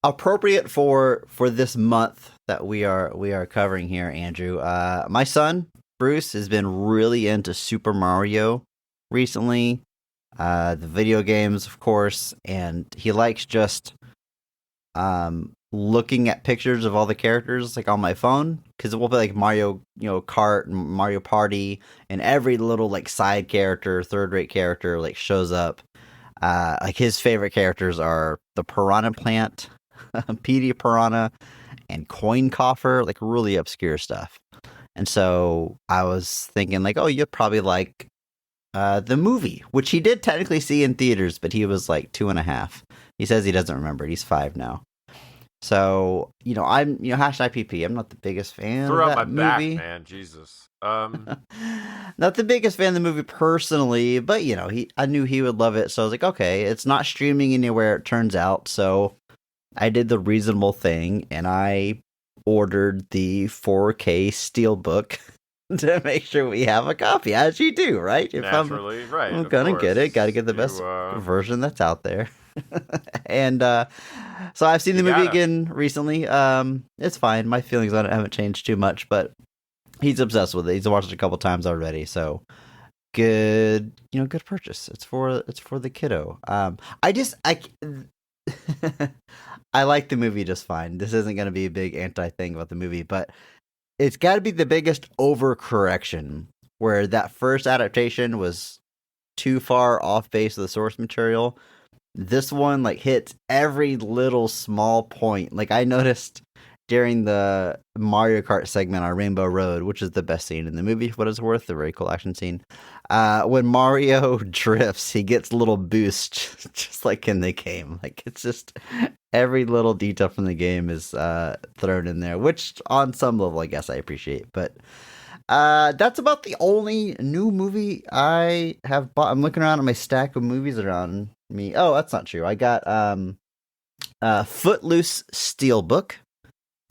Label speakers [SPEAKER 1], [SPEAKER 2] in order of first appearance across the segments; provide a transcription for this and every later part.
[SPEAKER 1] appropriate for this month that we are covering here, Andrew. My son Bruce has been really into Super Mario recently. The video games, of course, and he likes just looking at pictures of all the characters like on my phone because it will be like Mario, Kart and Mario Party, and every little like side character, third rate character like shows up. Like his favorite characters are the Piranha Plant, Petey Piranha, and Coin Coffer, like really obscure stuff. And so I was thinking like, oh, you'd probably like the movie, which he did technically see in theaters, but he was like 2.5. He says he doesn't remember. He's 5 now. So, I'm, hashtag PP. I'm not the biggest fan
[SPEAKER 2] Threw
[SPEAKER 1] of
[SPEAKER 2] out my
[SPEAKER 1] that movie.
[SPEAKER 2] back, man. Jesus.
[SPEAKER 1] Not the biggest fan of the movie personally, but I knew he would love it. So I was like, okay, it's not streaming anywhere, it turns out. So I did the reasonable thing and I ordered the 4K Steelbook to make sure we have a copy, as you do, right? If
[SPEAKER 2] Naturally, right.
[SPEAKER 1] I'm gonna get it, got to get the
[SPEAKER 2] You,
[SPEAKER 1] best version that's out there. And so I've seen the movie again recently. It's fine. My feelings on it haven't changed too much, but he's obsessed with it. He's watched it a couple times already. So good, good purchase. It's for the kiddo. I I like the movie just fine. This isn't going to be a big anti thing about the movie, but it's got to be the biggest overcorrection where that first adaptation was too far off base of the source material. This one like hits every little small point. Like I noticed during the Mario Kart segment on Rainbow Road, which is the best scene in the movie, for what it's worth, the very cool action scene. When Mario drifts, he gets a little boost, just like in the game. Like it's just every little detail from the game is thrown in there, which on some level, I guess I appreciate. But that's about the only new movie I have bought. I'm looking around at my stack of movies around me. Oh, that's not true. I got Footloose Steelbook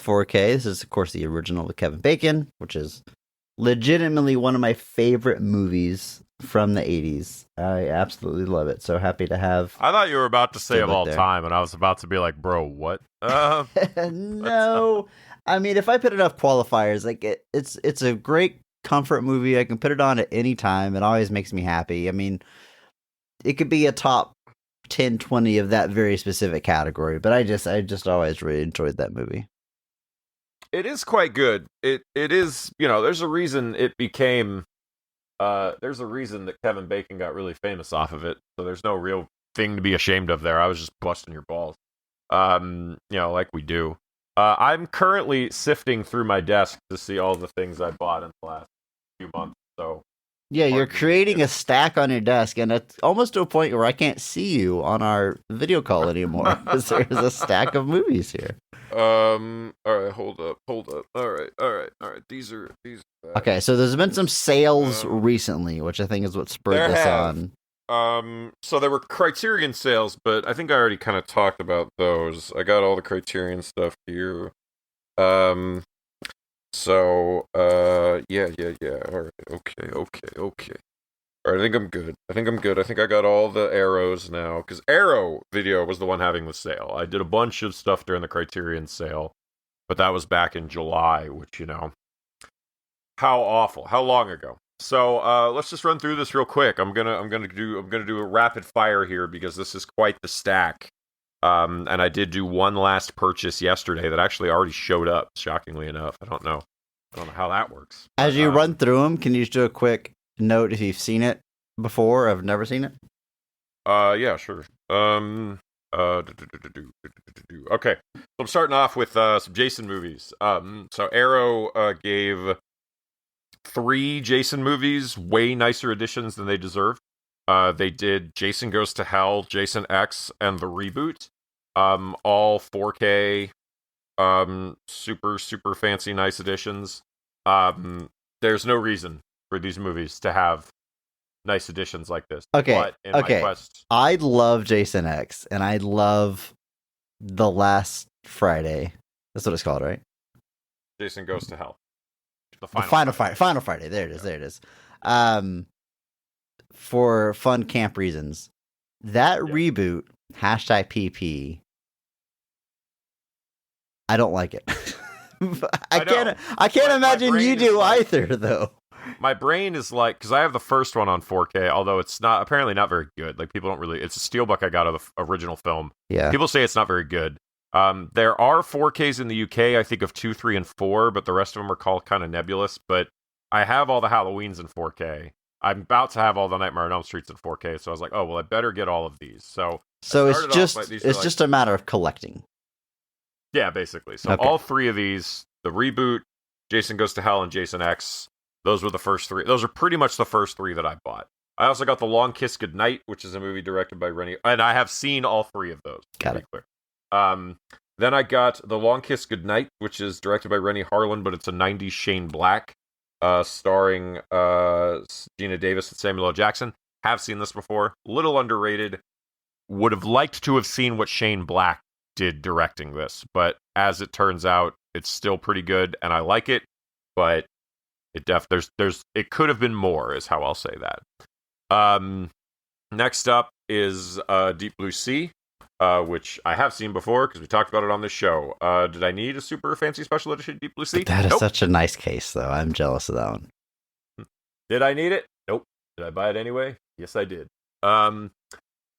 [SPEAKER 1] 4K. This is, of course, the original with Kevin Bacon, which is legitimately one of my favorite movies from the 80s. I absolutely love it. So happy to have.
[SPEAKER 2] I thought you were about to say of all
[SPEAKER 1] there.
[SPEAKER 2] time, and I was about to be like, bro, what?
[SPEAKER 1] No. I mean, if I put enough qualifiers, like it's a great comfort movie. I can put it on at any time. It always makes me happy. I mean, it could be a top 10, 20 of that very specific category, but I just always really enjoyed that movie.
[SPEAKER 2] It is quite good. It is, there's a reason it became there's a reason that Kevin Bacon got really famous off of it. So there's no real thing to be ashamed of there. I was just busting your balls. Like we do. I'm currently sifting through my desk to see all the things I bought in the last few months. So
[SPEAKER 1] yeah, you're creating a stack on your desk, and it's almost to a point where I can't see you on our video call anymore because there's a stack of movies here.
[SPEAKER 2] All right, hold up. All right. These are.
[SPEAKER 1] Okay, so there's been some sales recently, which I think is what spurred this on.
[SPEAKER 2] So there were Criterion sales, but I think I already kind of talked about those. I got all the Criterion stuff here. So, yeah. All right, okay. All right, I think I'm good. I think I got all the Arrows now, because Arrow Video was the one having the sale. I did a bunch of stuff during the Criterion sale, but that was back in July, which, how awful, how long ago. So, let's just run through this real quick. I'm gonna do a rapid fire here because this is quite the stack. And I did do one last purchase yesterday that actually already showed up, shockingly enough. I don't know how that works.
[SPEAKER 1] As you run through them, can you just do a quick note if you've seen it before or have never seen it?
[SPEAKER 2] Yeah, sure. Okay, so I'm starting off with some Jason movies. So Arrow gave 3 Jason movies way nicer editions than they deserved. They did Jason Goes to Hell, Jason X, and the reboot. All 4K, super fancy nice editions. There's no reason for these movies to have nice editions like this.
[SPEAKER 1] Okay,
[SPEAKER 2] but
[SPEAKER 1] okay. I love Jason X, and I love The Last Friday. That's what it's called, right?
[SPEAKER 2] Jason Goes to Hell.
[SPEAKER 1] The Final Friday. There it is. For fun camp reasons, that reboot #PP I don't like it.
[SPEAKER 2] I know.
[SPEAKER 1] I can't imagine you do
[SPEAKER 2] like,
[SPEAKER 1] either, though.
[SPEAKER 2] My brain is like, because I have the first one on 4K, although it's not apparently not very good. Like people don't really. It's a steelbook I got of the original film.
[SPEAKER 1] Yeah.
[SPEAKER 2] People say it's not very good. There are 4Ks in the UK, I think of 2, 3, and 4, but the rest of them are called kind of nebulous. But I have all the Halloweens in 4K. I'm about to have all the Nightmare on Elm Streets in 4K, so I was like, oh well, I better get all of these. So
[SPEAKER 1] it's just a matter of collecting.
[SPEAKER 2] Yeah, basically. So all three of these, the reboot, Jason Goes to Hell, and Jason X, those were the first three. Those are pretty much the first three that I bought. I also got The Long Kiss Goodnight, which is a movie directed by Rennie, and I have seen all three of those.
[SPEAKER 1] Got it.
[SPEAKER 2] Clear. Then I got The Long Kiss Goodnight, which is directed by Rennie Harlan, but it's a 90s Shane Black, starring Gina Davis and Samuel L. Jackson. Have seen this before. Little underrated. Would have liked to have seen what Shane Black did directing this, but as it turns out, it's still pretty good, and I like it. But it it could have been more, is how I'll say that. Next up is Deep Blue Sea, which I have seen before because we talked about it on this show. Did I need a super fancy special edition Deep Blue Sea?
[SPEAKER 1] That is such a nice case, though. I'm jealous of that one.
[SPEAKER 2] Did I need it? Nope. Did I buy it anyway? Yes, I did.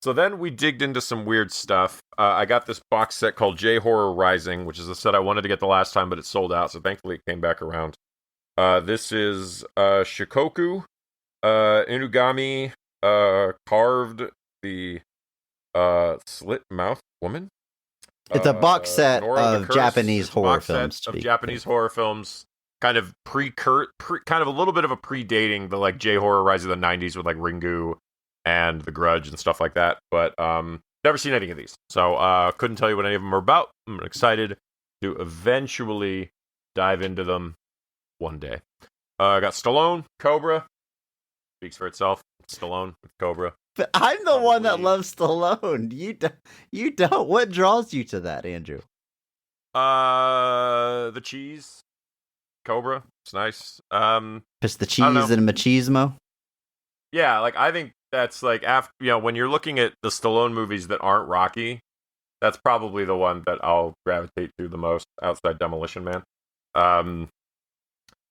[SPEAKER 2] So then we digged into some weird stuff. I got this box set called J-Horror Rising, which is a set I wanted to get the last time, but it sold out, so thankfully it came back around. This is Shikoku, Inugami, carved the slit mouth woman.
[SPEAKER 1] It's a box set
[SPEAKER 2] Nora
[SPEAKER 1] of Japanese horror films.
[SPEAKER 2] Japanese horror films, kind of kind of a little bit of a predating the like J-Horror Rise of the 90s with like Ringu and The Grudge and stuff like that, but never seen any of these, so couldn't tell you what any of them are about. I'm excited to eventually dive into them one day. I got Stallone, Cobra. Speaks for itself. Stallone with Cobra.
[SPEAKER 1] But I'm the one that loves Stallone. You don't. What draws you to that, Andrew?
[SPEAKER 2] The cheese. Cobra. It's nice.
[SPEAKER 1] Just the cheese and machismo.
[SPEAKER 2] Yeah, like I think that's like after when you're looking at the Stallone movies that aren't Rocky, that's probably the one that I'll gravitate to the most outside Demolition Man.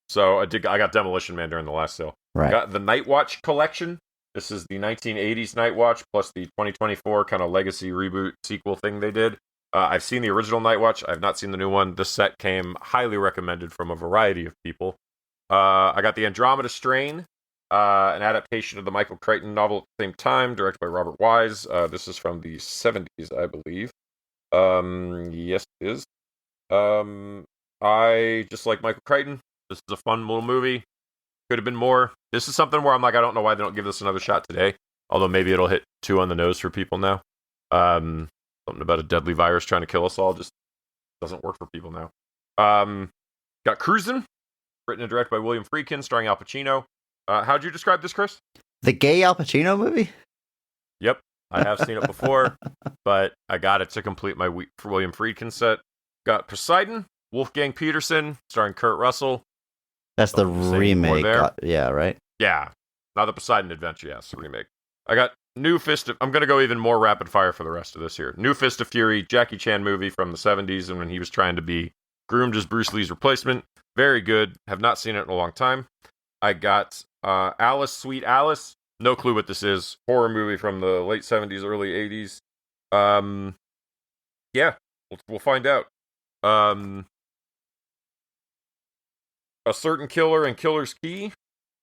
[SPEAKER 2] So I got Demolition Man during the last sale.
[SPEAKER 1] Right.
[SPEAKER 2] I got the Night Watch collection. This is the 1980s Night Watch plus the 2024 kind of legacy reboot sequel thing they did. I've seen the original Night Watch. I've not seen the new one. This set came highly recommended from a variety of people. I got the Andromeda Strain, an adaptation of the Michael Crichton novel at the same time, directed by Robert Wise. This is from the 70s, I believe. Yes, it is. I just like Michael Crichton. This is a fun little movie. Could have been more. This is something where I'm like, I don't know why they don't give this another shot today. Although maybe it'll hit 2 on the nose for people now. Something about a deadly virus trying to kill us all just doesn't work for people now. Got Cruisin', written and directed by William Friedkin, starring Al Pacino. How'd you describe this, Chris?
[SPEAKER 1] The gay Al Pacino movie?
[SPEAKER 2] Yep, I have seen it before, but I got it to complete my William Friedkin set. Got Poseidon, Wolfgang Peterson, starring Kurt Russell.
[SPEAKER 1] That's the remake. Yeah, right?
[SPEAKER 2] Yeah. Not the Poseidon Adventure, yes, the remake. I got New Fist of... I'm going to go even more rapid fire for the rest of this here. New Fist of Fury, Jackie Chan movie from the 70s and when he was trying to be groomed as Bruce Lee's replacement. Very good. Have not seen it in a long time. I got Alice, Sweet Alice. No clue what this is. Horror movie from the late 70s, early 80s. Yeah, we'll find out. A Certain Killer and Killer's Key.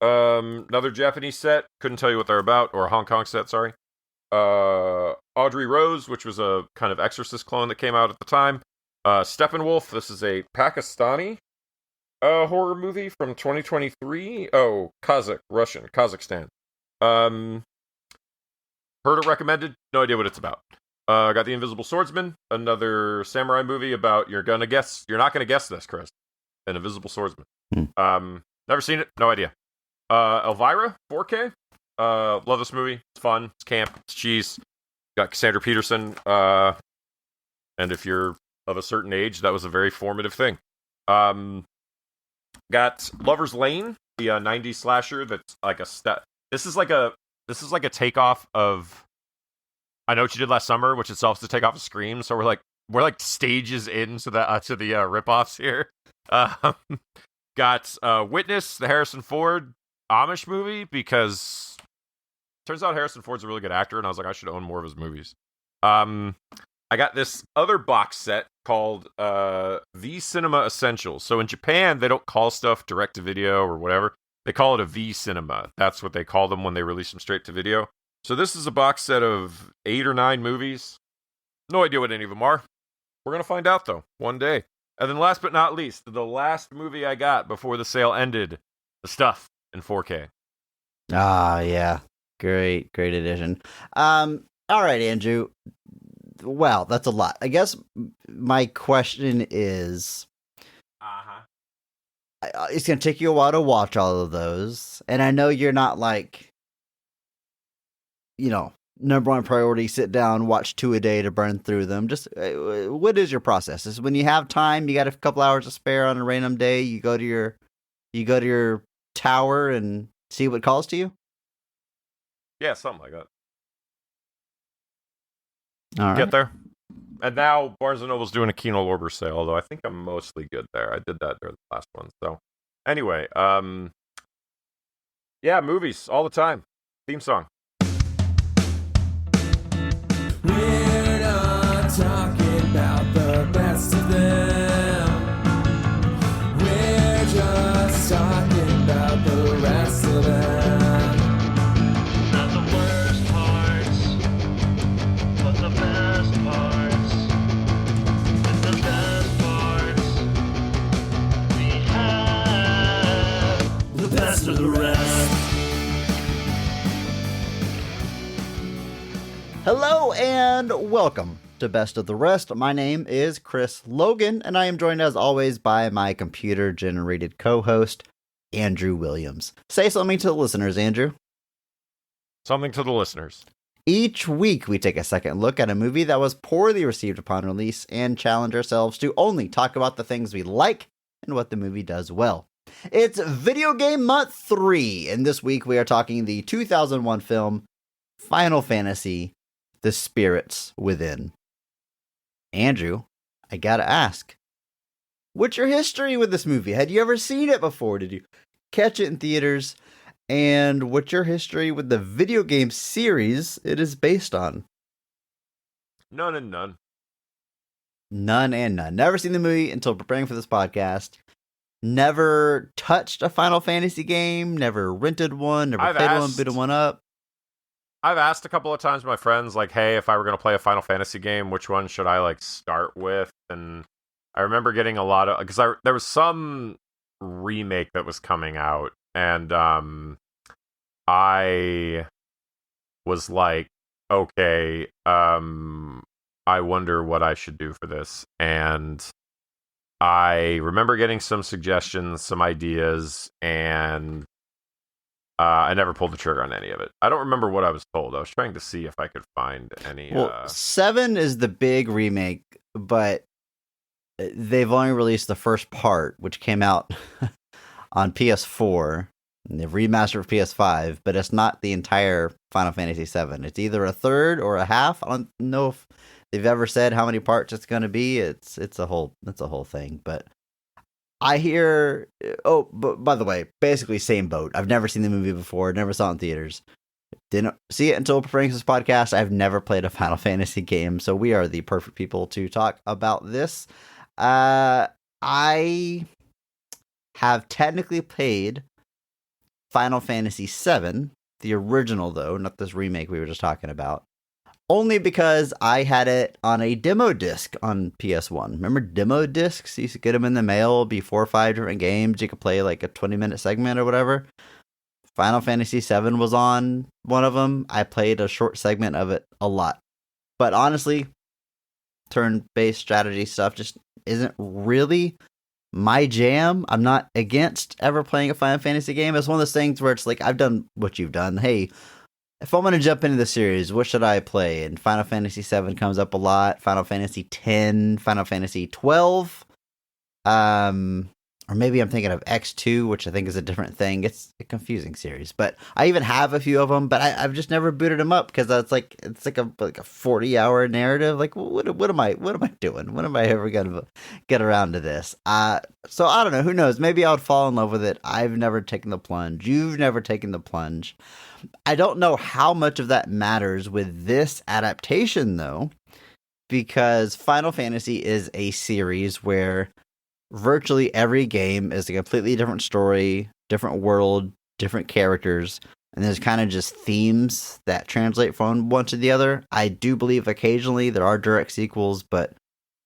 [SPEAKER 2] Another Japanese set. Couldn't tell you what they're about. Or a Hong Kong set, sorry. Audrey Rose, which was a kind of Exorcist clone that came out at the time. Steppenwolf. This is a Pakistani horror movie from 2023. Oh, Kazakhstan. Heard it recommended. No idea what it's about. Got The Invisible Swordsman. Another samurai movie about... You're not gonna guess this, Chris. An Invisible Swordsman. Never seen it. No idea. Elvira, 4K. Love this movie. It's fun. It's camp. It's cheese. Got Cassandra Peterson. And if you're of a certain age, that was a very formative thing. Got Lover's Lane, the 90s slasher that's like a step. This is like a takeoff of I Know What You Did Last Summer, which itself is a takeoff of Scream. So we're like, we're like stages into the to the ripoffs here. Um, got Witness, the Harrison Ford Amish movie, because turns out Harrison Ford's a really good actor, and I was like, I should own more of his movies. I got this other box set called V Cinema Essentials. So in Japan, they don't call stuff direct to video or whatever. They call it a V Cinema. That's what they call them when they release them straight to video. So this is a box set of 8 or 9 movies. No idea what any of them are. We're going to find out, though, one day. And then last but not least, the last movie I got before the sale ended, The Stuff in 4K.
[SPEAKER 1] Ah, yeah. Great addition. All right, Andrew. Wow, that's a lot. I guess my question is, it's going to take you a while to watch all of those. And I know you're not like, number one priority, sit down, watch 2 a day to burn through them. Just what is your process? Is when you have time, you got a couple hours to spare on a random day, you go to your tower and see what calls to you?
[SPEAKER 2] Yeah, something like that.
[SPEAKER 1] All right.
[SPEAKER 2] Get there. And now Barnes & Noble's doing a Kino Lorber sale, although I think I'm mostly good there. I did that during the last one. So anyway, yeah, movies all the time. Theme song.
[SPEAKER 3] We're not talking about the best of them. We're just talking about the rest of them.
[SPEAKER 4] Not the worst parts, but the best parts. And the best parts we have. The best of the rest.
[SPEAKER 1] Hello and welcome to Best of the Rest. My name is Chris Logan, and I am joined as always by my computer-generated co-host, Andrew Williams. Say something to the listeners, Andrew.
[SPEAKER 2] Something to the listeners.
[SPEAKER 1] Each week, we take a second look at a movie that was poorly received upon release and challenge ourselves to only talk about the things we like and what the movie does well. It's Video Game Month 3, and this week we are talking the 2001 film Final Fantasy: The Spirits Within. Andrew, I gotta ask, what's your history with this movie? Had you ever seen it before? Did you catch it in theaters? And what's your history with the video game series it is based on?
[SPEAKER 2] None and none.
[SPEAKER 1] None and none. Never seen the movie until preparing for this podcast. Never touched a Final Fantasy game. Never rented one. Never played one, booted one up.
[SPEAKER 2] I've asked a couple of times my friends, like, hey, if I were going to play a Final Fantasy game, which one should I, like, start with? And I remember getting a lot of... Because there was some remake that was coming out, and I was like, okay, I wonder what I should do for this. And I remember getting some suggestions, some ideas, and... I never pulled the trigger on any of it. I don't remember what I was told. I was trying to see if I could find any...
[SPEAKER 1] Well, 7 is the big remake, but they've only released the first part, which came out on PS4. And they've remastered for PS5, but it's not the entire Final Fantasy 7. It's either a third or a half. I don't know if they've ever said how many parts it's going to be. It's a whole thing, but... I hear, but by the way, basically same boat. I've never seen the movie before, never saw it in theaters. Didn't see it until preparing this podcast. I've never played a Final Fantasy game, so we are the perfect people to talk about this. I have technically played Final Fantasy VII, the original though, not this remake we were just talking about. Only because I had it on a demo disc on PS1. Remember demo discs? You used to get them in the mail, be 4 or 5 different games. You could play like a 20-minute segment or whatever. Final Fantasy VII was on one of them. I played a short segment of it a lot. But honestly, turn-based strategy stuff just isn't really my jam. I'm not against ever playing a Final Fantasy game. It's one of those things where it's like, I've done what you've done. Hey, if I'm going to jump into the series, what should I play? And Final Fantasy VII comes up a lot. Final Fantasy X, Final Fantasy XII, or maybe I'm thinking of X2, which I think is a different thing. It's a confusing series, but I even have a few of them, but I've just never booted them up because it's like a 40-hour narrative. Like, what am I doing? When am I ever gonna get around to this? So I don't know. Who knows? Maybe I would fall in love with it. I've never taken the plunge. You've never taken the plunge. I don't know how much of that matters with this adaptation though, because Final Fantasy is a series where virtually every game is a completely different story, different world, different characters, and there's kind of just themes that translate from one to the other. I do believe occasionally there are direct sequels, but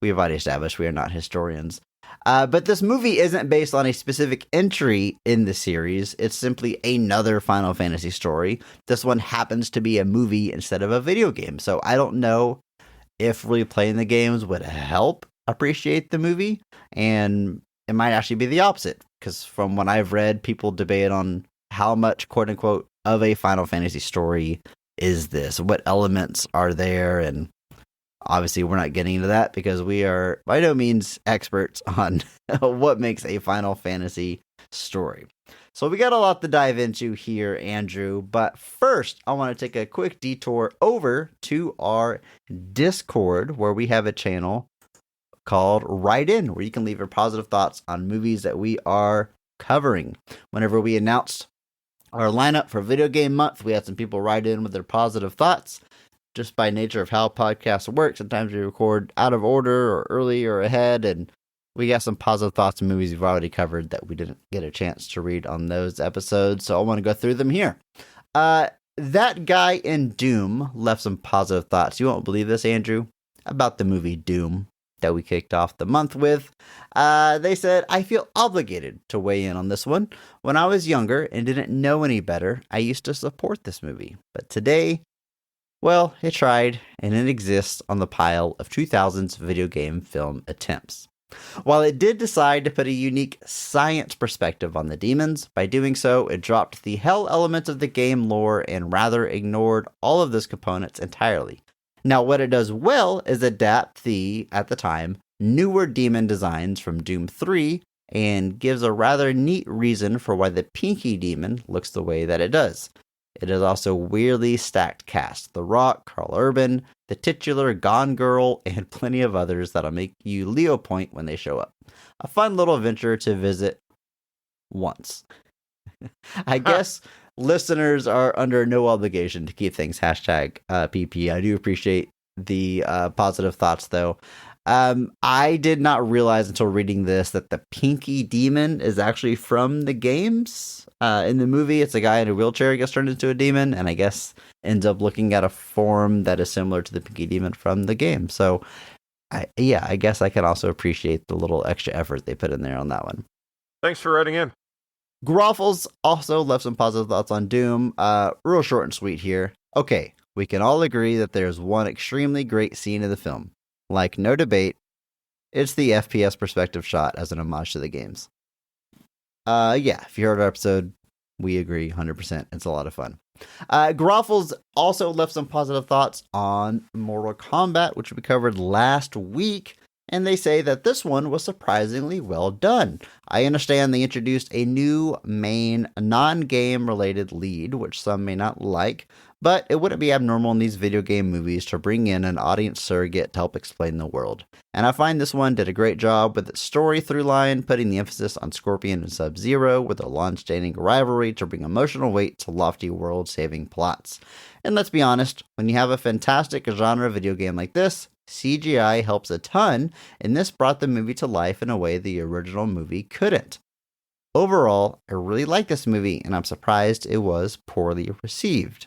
[SPEAKER 1] we have already established we are not historians. But this movie isn't based on a specific entry in the series. It's simply another Final Fantasy story. This one happens to be a movie instead of a video game. So I don't know if replaying the games would help appreciate the movie, and it might actually be the opposite, because from what I've read, people debate on how much quote unquote of a Final Fantasy story is this, what elements are there, and obviously we're not getting into that because we are by no means experts on what makes a Final Fantasy story. So we got a lot to dive into here, Andrew, but first I want to take a quick detour over to our Discord, where we have a channel called Write In, where you can leave your positive thoughts on movies that we are covering. Whenever we announced our lineup for Video Game Month, we had some people write in with their positive thoughts. Just by nature of how podcasts work, sometimes we record out of order or early or ahead, and we got some positive thoughts on movies we've already covered that we didn't get a chance to read on those episodes, so I want to go through them here. That guy in Doom left some positive thoughts. You won't believe this, Andrew, about the movie Doom that we kicked off the month with. They said, I feel obligated to weigh in on this one. When I was younger and didn't know any better, I used to support this movie. But today, well, it tried, and it exists on the pile of 2000s video game film attempts. While it did decide to put a unique science perspective on the demons, by doing so, it dropped the hell elements of the game lore and rather ignored all of those components entirely. Now, what it does well is adapt the, at the time, newer demon designs from Doom 3 and gives a rather neat reason for why the Pinky Demon looks the way that it does. It is also weirdly stacked cast. The Rock, Carl Urban, the titular Gone Girl, and plenty of others that'll make you Leo point when they show up. A fun little adventure to visit once. I guess listeners are under no obligation to keep things hashtag PP. I do appreciate the positive thoughts, though. I did not realize until reading this that the Pinky Demon is actually from the games. In the movie, it's a guy in a wheelchair who gets turned into a demon, and I guess ends up looking at a form that is similar to the Pinky Demon from the game. So, I guess I can also appreciate the little extra effort they put in there on that one.
[SPEAKER 2] Thanks for writing in.
[SPEAKER 1] Groffles also left some positive thoughts on Doom. Real short and sweet here. Okay, we can all agree that there's one extremely great scene in the film. Like, no debate, it's the FPS perspective shot as an homage to the games. If you heard our episode, we agree 100%. It's a lot of fun. Groffles also left some positive thoughts on Mortal Kombat, which we covered last week, and they say that this one was surprisingly well done. I understand they introduced a new main non-game related lead, which some may not like, but it wouldn't be abnormal in these video game movies to bring in an audience surrogate to help explain the world. And I find this one did a great job with its story through line, putting the emphasis on Scorpion and Sub-Zero with a long-standing rivalry to bring emotional weight to lofty world-saving plots. And let's be honest, when you have a fantastic genre video game like this, CGI helps a ton, and this brought the movie to life in a way the original movie couldn't. Overall, I really like this movie, and I'm surprised it was poorly received.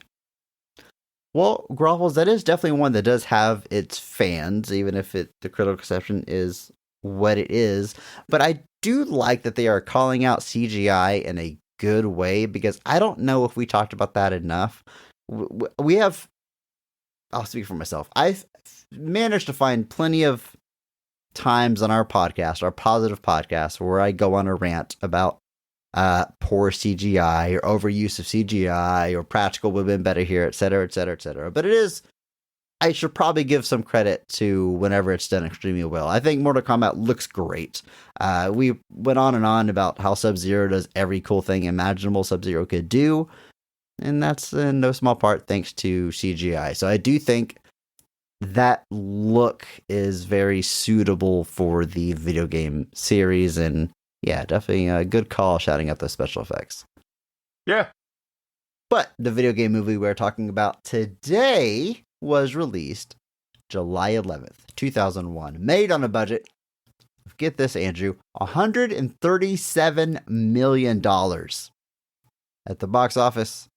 [SPEAKER 1] Well, Groffles, that is definitely one that does have its fans, even if the critical reception is what it is. But I do like that they are calling out CGI in a good way, because I don't know if we talked about that enough. We have, I'll speak for myself, I've managed to find plenty of times on our podcast, our positive podcast, where I go on a rant about poor CGI or overuse of CGI or practical would have been better here, etc., etc., etc. But it is I should probably give some credit to whenever it's done extremely well. I think Mortal Kombat looks great. We went on and on about how Sub-Zero does every cool thing imaginable Sub-Zero could do, and that's in no small part thanks to CGI. So I do think that look is very suitable for the video game series, and yeah, definitely a good call shouting out those special effects.
[SPEAKER 2] Yeah.
[SPEAKER 1] But the video game movie we're talking about today was released July 11th, 2001, made on a budget, get this, Andrew, $137 million. At the box office,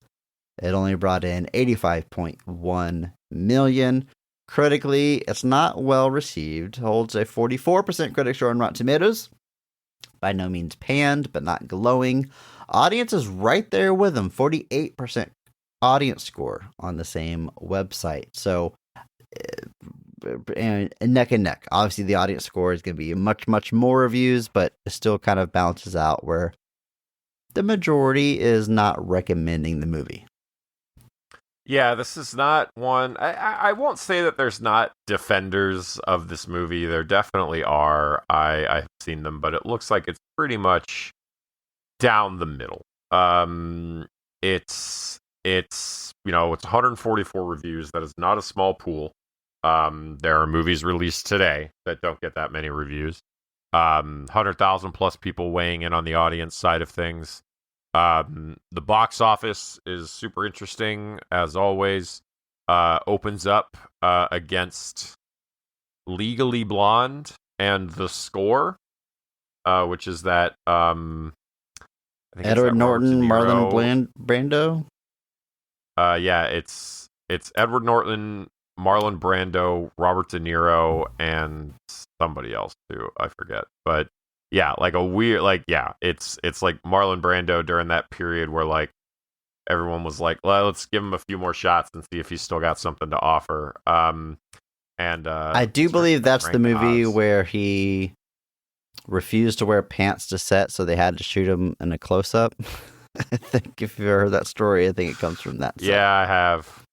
[SPEAKER 1] it only brought in $85.1 million. Critically, it's not well received. Holds a 44% critic score on Rotten Tomatoes. By no means panned, but not glowing. Audience is right there with them. 48% audience score on the same website. So, and neck and neck. Obviously, the audience score is going to be much, much more reviews, but it still kind of balances out where the majority is not recommending the movie.
[SPEAKER 2] Yeah, this is not one. I won't say that there's not defenders of this movie. There definitely are. I've seen them, but it looks like it's pretty much down the middle. It's 144 reviews. That is not a small pool. There are movies released today that don't get that many reviews. 100,000 plus people weighing in on the audience side of things. The box office is super interesting, as always. Opens up against Legally Blonde and The Score, which is that I think
[SPEAKER 1] Edward
[SPEAKER 2] it's that
[SPEAKER 1] Norton,
[SPEAKER 2] Robert De Niro.
[SPEAKER 1] Marlon Brando.
[SPEAKER 2] Yeah, it's Edward Norton, Marlon Brando, Robert De Niro, and somebody else too. I forget, but. Yeah, like a weird, like, yeah, it's like Marlon Brando during that period where, like, everyone was like, well, let's give him a few more shots and see if he's still got something to offer. I
[SPEAKER 1] do believe that's the
[SPEAKER 2] Frank
[SPEAKER 1] movie
[SPEAKER 2] Oz.
[SPEAKER 1] where he refused to wear pants to set, so they had to shoot him in a close-up. I think if you've ever heard that story, I think it comes from that. set.
[SPEAKER 2] Yeah, I have.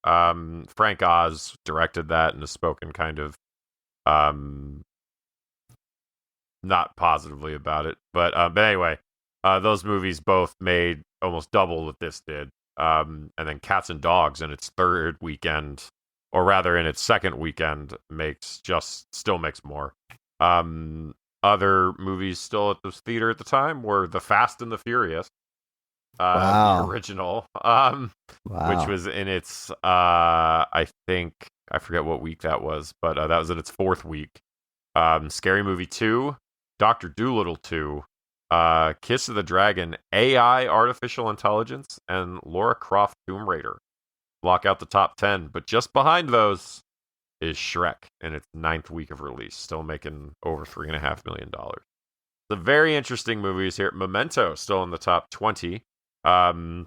[SPEAKER 2] Frank Oz directed that and has spoken kind of not positively about it, but anyway, those movies both made almost double what this did, and then Cats and Dogs in its third weekend, or rather in its second weekend, still makes more. Other movies still at the theater at the time were The Fast and the Furious,
[SPEAKER 1] Wow.
[SPEAKER 2] the original,
[SPEAKER 1] Wow.
[SPEAKER 2] which was in its I think I forget what week that was, but that was in its fourth week. Scary Movie 2, Dr. Dolittle 2, Kiss of the Dragon, AI Artificial Intelligence, and Lara Croft Tomb Raider block out the top 10. But just behind those is Shrek in its 9th week of release, still making over $3.5 million. The very interesting movies here. Memento still in the top 20 for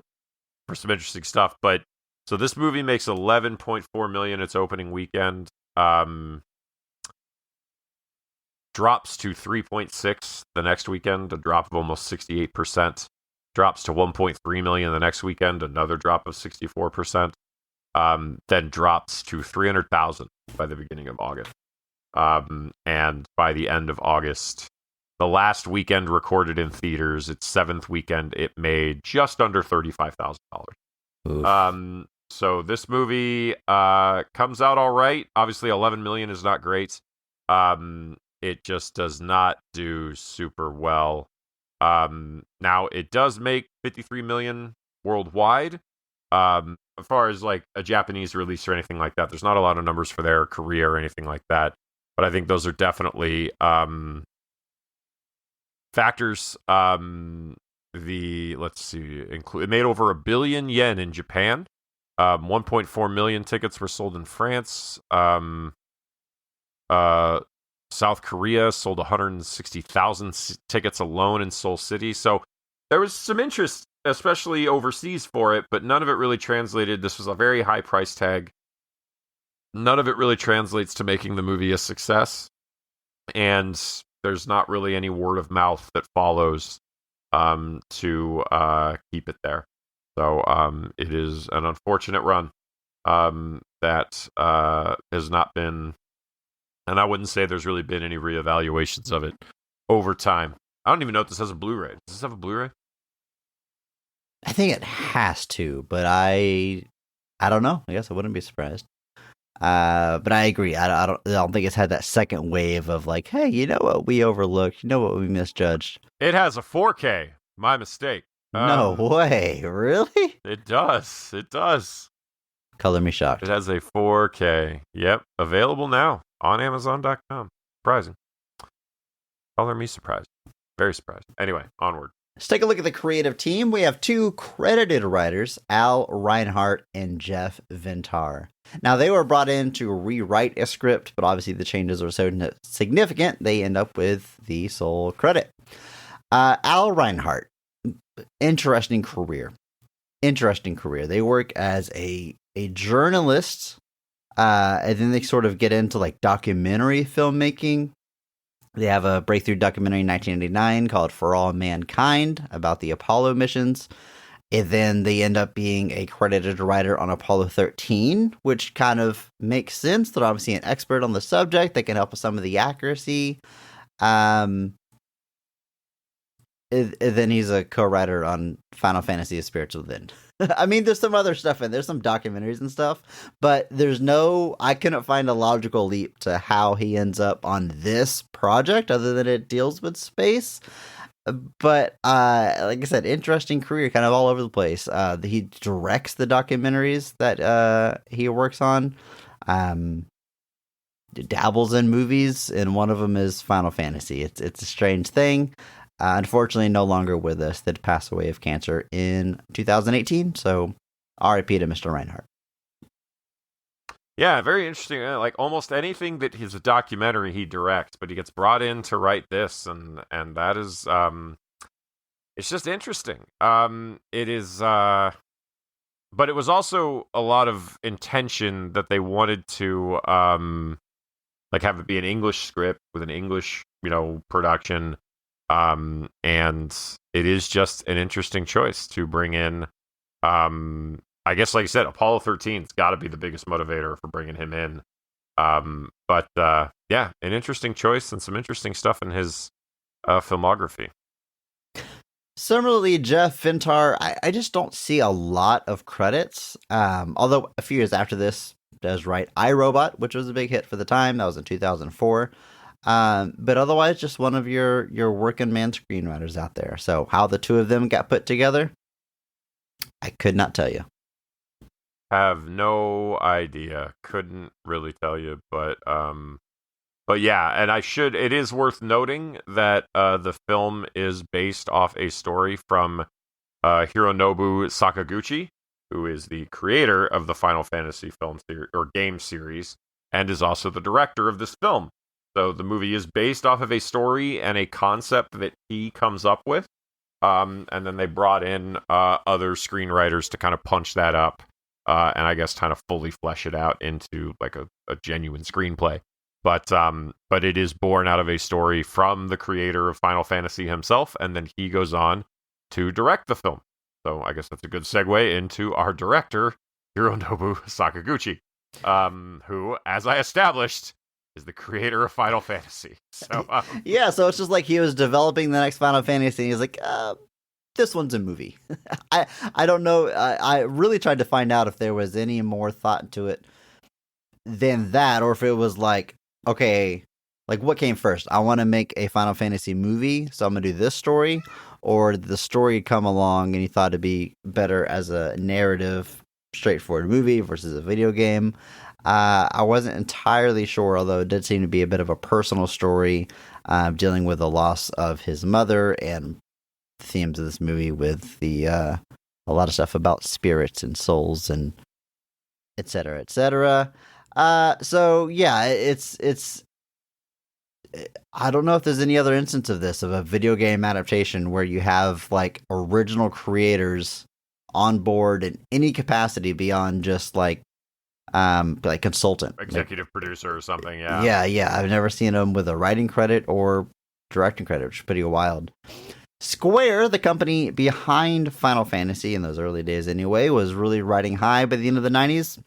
[SPEAKER 2] some interesting stuff. But so this movie makes $11.4 million its opening weekend. Drops to 3.6 the next weekend, a drop of almost 68%. Drops to 1.3 million the next weekend, another drop of 64%. Then drops to 300,000 by the beginning of August. And by the end of August, the last weekend recorded in theaters, its 7th weekend, it made just under $35,000. So this movie comes out all right. Obviously, 11 million is not great. It just does not do super well. Now it does make 53 million worldwide. As far as like a Japanese release or anything like that, there's not a lot of numbers for their career or anything like that. But I think those are definitely factors. Let's see, it made over 1 billion yen in Japan. 1.4 million tickets were sold in France. South Korea sold 160,000 tickets alone in Seoul City. So there was some interest, especially overseas, for it, but none of it really translated. This was a very high price tag. None of it really translates to making the movie a success. And there's not really any word of mouth that follows to keep it there. So it is an unfortunate run. that has not been, and I wouldn't say there's really been any reevaluations of it over time. I don't even know if this has a Blu-ray. Does this have a Blu-ray?
[SPEAKER 1] I think it has to, but I don't know. I guess I wouldn't be surprised. But I agree. I don't think it's had that second wave of like, hey, you know what we overlooked? You know what we misjudged?
[SPEAKER 2] It has a 4K. My mistake.
[SPEAKER 1] No way. Really?
[SPEAKER 2] It does. It does.
[SPEAKER 1] Color me shocked.
[SPEAKER 2] It has a 4K. Yep. Available now on Amazon.com. Surprising. Color me surprised. Very surprised. Anyway, onward.
[SPEAKER 1] Let's take a look at the creative team. We have two credited writers, Al Reinhart and Jeff Vintar. Now, they were brought in to rewrite a script, but obviously the changes are so significant, they end up with the sole credit. Al Reinhart, interesting career. They work as a journalist, and then they sort of get into like documentary filmmaking. They have a breakthrough documentary in 1989 called For All Mankind about the Apollo missions. And then they end up being a credited writer on Apollo 13, which kind of makes sense. They're obviously an expert on the subject. They can help with some of the accuracy. And then he's a co-writer on Final Fantasy: A Spiritual Then. I mean, there's some other stuff in there's some documentaries and stuff, but I couldn't find a logical leap to how he ends up on this project other than it deals with space. But like I said, interesting career, kind of all over the place. He directs the documentaries that he works on. Dabbles in movies, and one of them is Final Fantasy. It's a strange thing. Unfortunately, no longer with us. That passed away of cancer in 2018. So, R.I.P. to Mr. Reinhardt.
[SPEAKER 2] Yeah, very interesting. Like almost anything that is a documentary he directs, but he gets brought in to write this, and that is it's just interesting. It is, but it was also a lot of intention that they wanted to like have it be an English script with an English production. And it is just an interesting choice to bring in, I guess, like you said, Apollo 13's got to be the biggest motivator for bringing him in. But yeah, an interesting choice and some interesting stuff in his filmography.
[SPEAKER 1] Similarly, Jeff Vintar, I just don't see a lot of credits. Although a few years after this does write iRobot, which was a big hit for the time. That was in 2004. But otherwise, just one of your working man screenwriters out there. So how the two of them got put together, I could not tell you.
[SPEAKER 2] Have no idea. Couldn't really tell you, but yeah, and it is worth noting that the film is based off a story from Hironobu Sakaguchi, who is the creator of the Final Fantasy film or game series, and is also the director of this film. So the movie is based off of a story and a concept that he comes up with. And then they brought in other screenwriters to kind of punch that up and I guess kind of fully flesh it out into like a genuine screenplay. But it is born out of a story from the creator of Final Fantasy himself, and then he goes on to direct the film. So I guess that's a good segue into our director, Hironobu Sakaguchi, who, as I established, is the creator of Final Fantasy. So
[SPEAKER 1] yeah, so it's just like he was developing the next Final Fantasy, and he's like, this one's a movie. I don't know. I really tried to find out if there was any more thought to it than that, or if it was like, okay, like what came first? I want to make a Final Fantasy movie, so I'm gonna do this story, or did the story come along and he thought it'd be better as a narrative, straightforward movie versus a video game. I wasn't entirely sure, although it did seem to be a bit of a personal story, dealing with the loss of his mother and the themes of this movie with a lot of stuff about spirits and souls and et cetera, et cetera. So yeah, it's I don't know if there's any other instance of this, of a video game adaptation where you have like original creators on board in any capacity beyond just like consultant,
[SPEAKER 2] executive producer or something. Yeah.
[SPEAKER 1] I've never seen them with a writing credit or directing credit, which is pretty wild. Square, the company behind Final Fantasy in those early days anyway, was really riding high by the end of the 90s.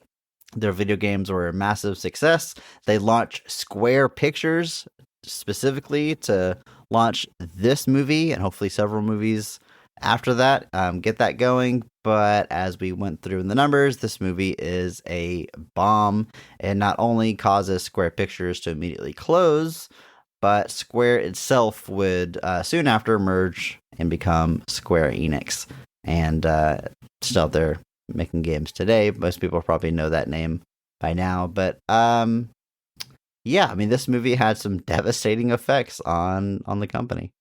[SPEAKER 1] Their video games were a massive success. They launched Square Pictures specifically to launch this movie and hopefully several movies after that, get that going. But as we went through in the numbers, this movie is a bomb and not only causes Square Pictures to immediately close, but Square itself would soon after merge and become Square Enix. And still, they're making games today. Most people probably know that name by now. But yeah, I mean, this movie had some devastating effects on the company.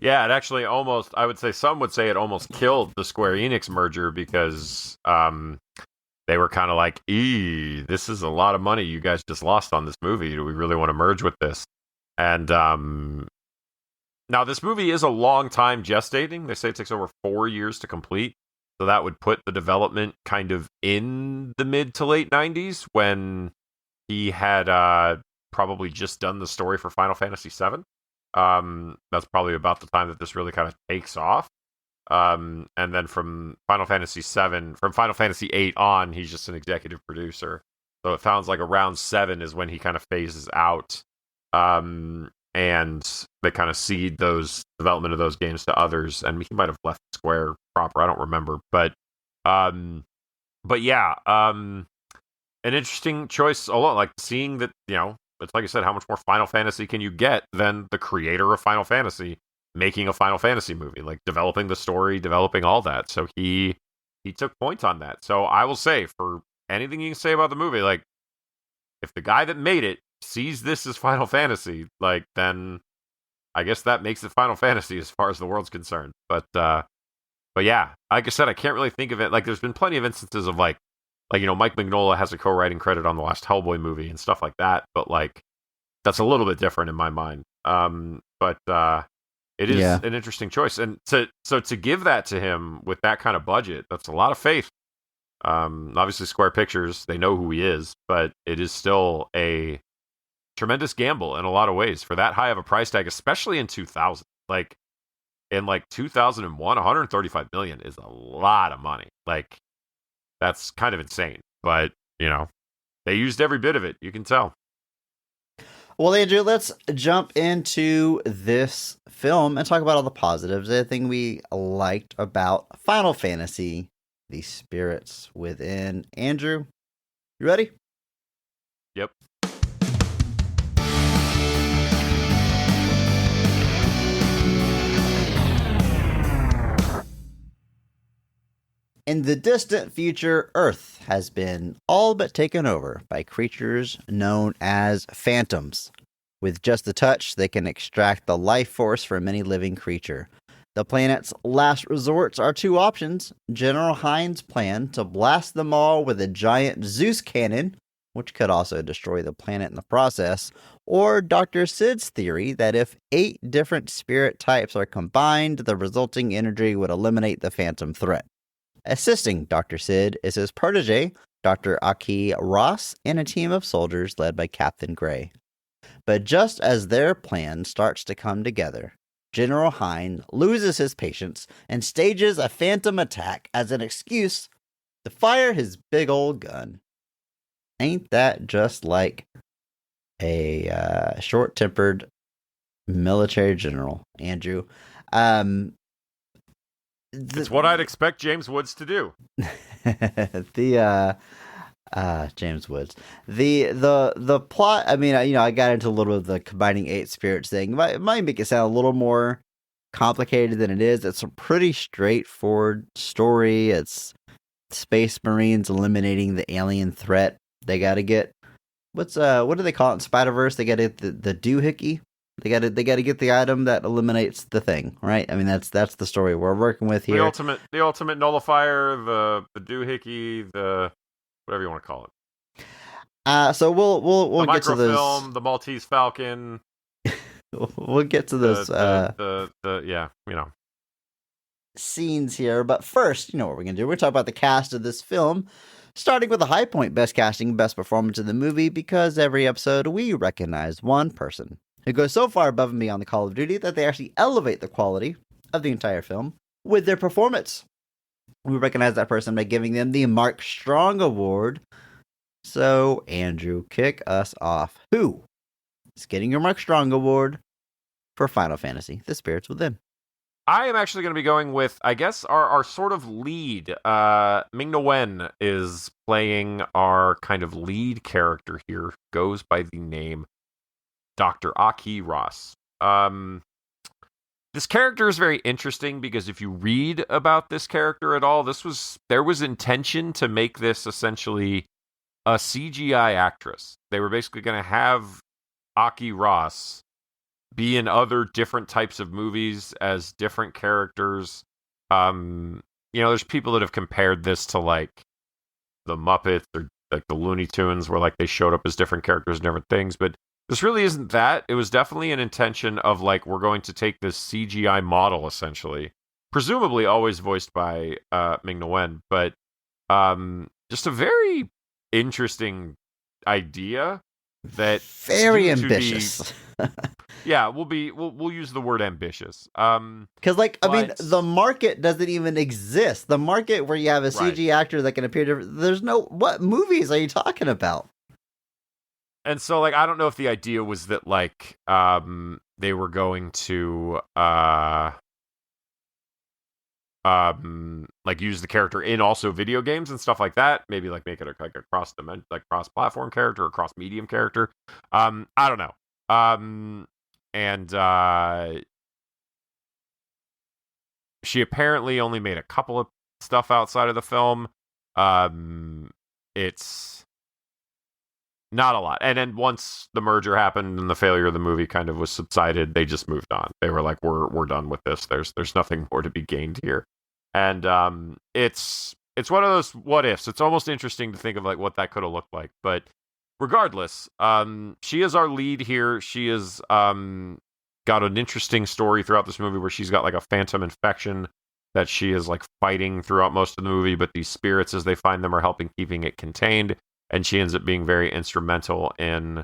[SPEAKER 2] Yeah, it actually almost, I would say, some would say it almost killed the Square Enix merger because they were kind of like, this is a lot of money you guys just lost on this movie. Do we really want to merge with this? And now this movie is a long time gestating. They say it takes over 4 years to complete. So that would put the development kind of in the mid to late 90s when he had probably just done the story for Final Fantasy VII. That's probably about the time that this really kind of takes off. And then from Final Fantasy VIII on, he's just an executive producer. So it sounds like around 7 is when he kind of phases out. And they kind of cede those development of those games to others. And he might have left Square proper. I don't remember. But yeah, an interesting choice alone. Like seeing that, it's like I said, how much more Final Fantasy can you get than the creator of Final Fantasy making a Final Fantasy movie, like developing the story, developing all that. So he took point on that. So I will say, for anything you can say about the movie, like if the guy that made it sees this as Final Fantasy, like then I guess that makes it Final Fantasy as far as the world's concerned. But yeah, like I said, I can't really think of it. Like there's been plenty of instances of like Mike Mignola has a co-writing credit on the last Hellboy movie and stuff like that, but like that's a little bit different in my mind. But it is an interesting choice, and to give that to him with that kind of budget, that's a lot of faith. Obviously, Square Pictures, they know who he is, but it is still a tremendous gamble in a lot of ways for that high of a price tag, especially in 2000. Like in 2001, 135 million is a lot of money. Like that's kind of insane, but they used every bit of it. You can tell.
[SPEAKER 1] Well, Andrew, let's jump into this film and talk about all the positives. Everything we liked about Final Fantasy, the spirits within. Andrew, you ready?
[SPEAKER 2] Yep.
[SPEAKER 1] In the distant future, Earth has been all but taken over by creatures known as phantoms. With just a touch, they can extract the life force from any living creature. The planet's last resorts are two options: General Hines' plan to blast them all with a giant Zeus cannon, which could also destroy the planet in the process, or Dr. Sid's theory that if 8 different spirit types are combined, the resulting energy would eliminate the phantom threat. Assisting Dr. Sid is his protege, Dr. Aki Ross, and a team of soldiers led by Captain Gray. But just as their plan starts to come together, General Hine loses his patience and stages a phantom attack as an excuse to fire his big old gun. Ain't that just like a short-tempered military general, Andrew?
[SPEAKER 2] It's what I'd expect James Woods to do.
[SPEAKER 1] James Woods. The plot, I mean, I got into a little of the combining 8 spirits thing. It might make it sound a little more complicated than it is. It's a pretty straightforward story. It's Space Marines eliminating the alien threat. They got to get what do they call it in Spider-Verse? They got to get the doohickey. They got to get the item that eliminates the thing, right? I mean, that's the story we're working with here.
[SPEAKER 2] The ultimate nullifier, the doohickey, the whatever you want to call it.
[SPEAKER 1] So we'll
[SPEAKER 2] the
[SPEAKER 1] get to this.
[SPEAKER 2] Microfilm, the Maltese Falcon.
[SPEAKER 1] We'll get to this. Scenes here, but first, what we're gonna do? We're gonna talk about the cast of this film, starting with the high point: best casting, best performance in the movie. Because every episode we recognize one person who goes so far above and beyond the Call of Duty that they actually elevate the quality of the entire film with their performance. We recognize that person by giving them the Mark Strong Award. So, Andrew, kick us off. Who is getting your Mark Strong Award for Final Fantasy, The Spirits Within?
[SPEAKER 2] I am actually going to be going with, I guess, our sort of lead. Ming-Na Wen is playing our kind of lead character here. Goes by the name Dr. Aki Ross. This character is very interesting because if you read about this character at all, there was intention to make this essentially a CGI actress. They were basically going to have Aki Ross be in other different types of movies as different characters. There's people that have compared this to like the Muppets or like the Looney Tunes, where like they showed up as different characters and different things, but this really isn't that. It was definitely an intention of like, we're going to take this CGI model, essentially, presumably always voiced by Ming-Na Wen, but just a very interesting idea that
[SPEAKER 1] very ambitious.
[SPEAKER 2] Yeah, we'll use the word ambitious.
[SPEAKER 1] Because the market doesn't even exist. The market where you have a CG actor that can appear there's no, what movies are you talking about?
[SPEAKER 2] And so like, I don't know if the idea was that like they were going to like use the character in also video games and stuff like that. Maybe like make it like a cross-platform character or cross-medium character. I don't know. And she apparently only made a couple of stuff outside of the film. It's not a lot. And then once the merger happened and the failure of the movie kind of was subsided, they just moved on. They were like, we're done with this. There's nothing more to be gained here. And it's one of those what ifs. It's almost interesting to think of like what that could have looked like. But regardless, she is our lead here. She is got an interesting story throughout this movie where she's got like a phantom infection that she is like fighting throughout most of the movie, but these spirits, as they find them, are helping keeping it contained. And she ends up being very instrumental in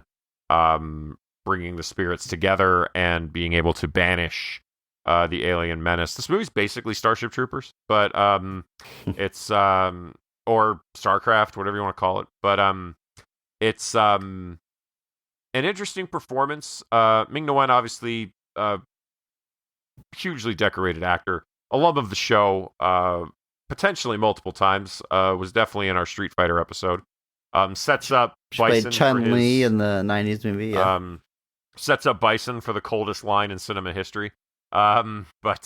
[SPEAKER 2] bringing the spirits together and being able to banish the alien menace. This movie's basically Starship Troopers, but it's or StarCraft, whatever you want to call it. But it's an interesting performance. Ming-Na Wen, obviously, hugely decorated actor, alum of the show, potentially multiple times. Was definitely in our Street Fighter episode. Sets up Bison.
[SPEAKER 1] Played Chun-Li in the 90s movie. Yeah.
[SPEAKER 2] Sets up Bison for the coldest line in cinema history. But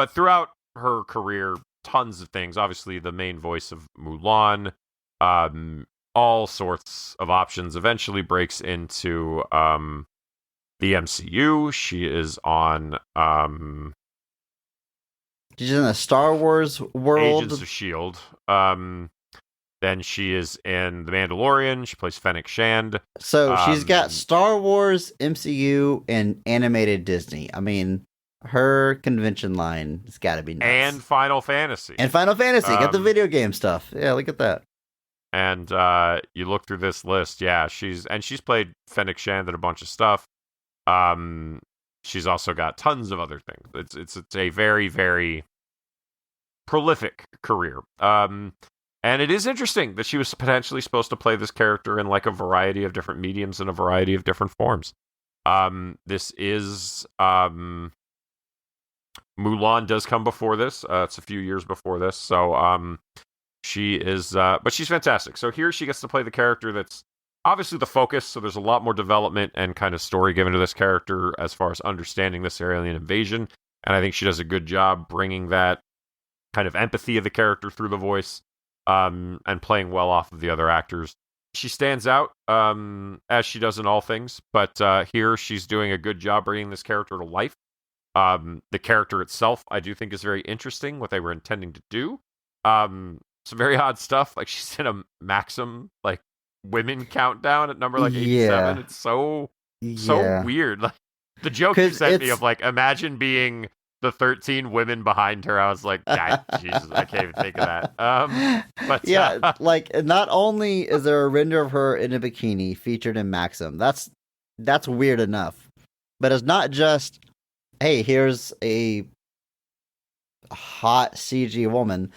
[SPEAKER 2] throughout her career, tons of things. Obviously, the main voice of Mulan. All sorts of options. Eventually breaks into the MCU. She is on
[SPEAKER 1] she's in the Star Wars world.
[SPEAKER 2] Agents of S.H.I.E.L.D. Then she is in The Mandalorian. She plays Fennec Shand.
[SPEAKER 1] So she's got Star Wars, MCU, and animated Disney. I mean, her convention line has got to be nuts.
[SPEAKER 2] And Final Fantasy.
[SPEAKER 1] Got the video game stuff. Yeah, look at that.
[SPEAKER 2] And you look through this list. Yeah, she's played Fennec Shand in a bunch of stuff. She's also got tons of other things. It's a very, very prolific career. And it is interesting that she was potentially supposed to play this character in like a variety of different mediums and a variety of different forms. This is Mulan does come before this. It's a few years before this. So she is, but she's fantastic. So here she gets to play the character that's obviously the focus. So there's a lot more development and kind of story given to this character as far as understanding this alien invasion. And I think she does a good job bringing that kind of empathy of the character through the voice. And playing well off of the other actors. She stands out, as she does in all things, but here she's doing a good job bringing this character to life. The character itself, I do think, is very interesting, what they were intending to do. Some very odd stuff, like she's in a Maxim, like, women countdown at number, like, 87.
[SPEAKER 1] Yeah.
[SPEAKER 2] It's so weird. Like, the joke you sent me of, like, imagine being the 13 women behind her. I was like, Jesus, I can't even think of that. But
[SPEAKER 1] yeah, like not only is there a render of her in a bikini featured in Maxim, that's weird enough, but it's not just, hey, here's a hot CG woman.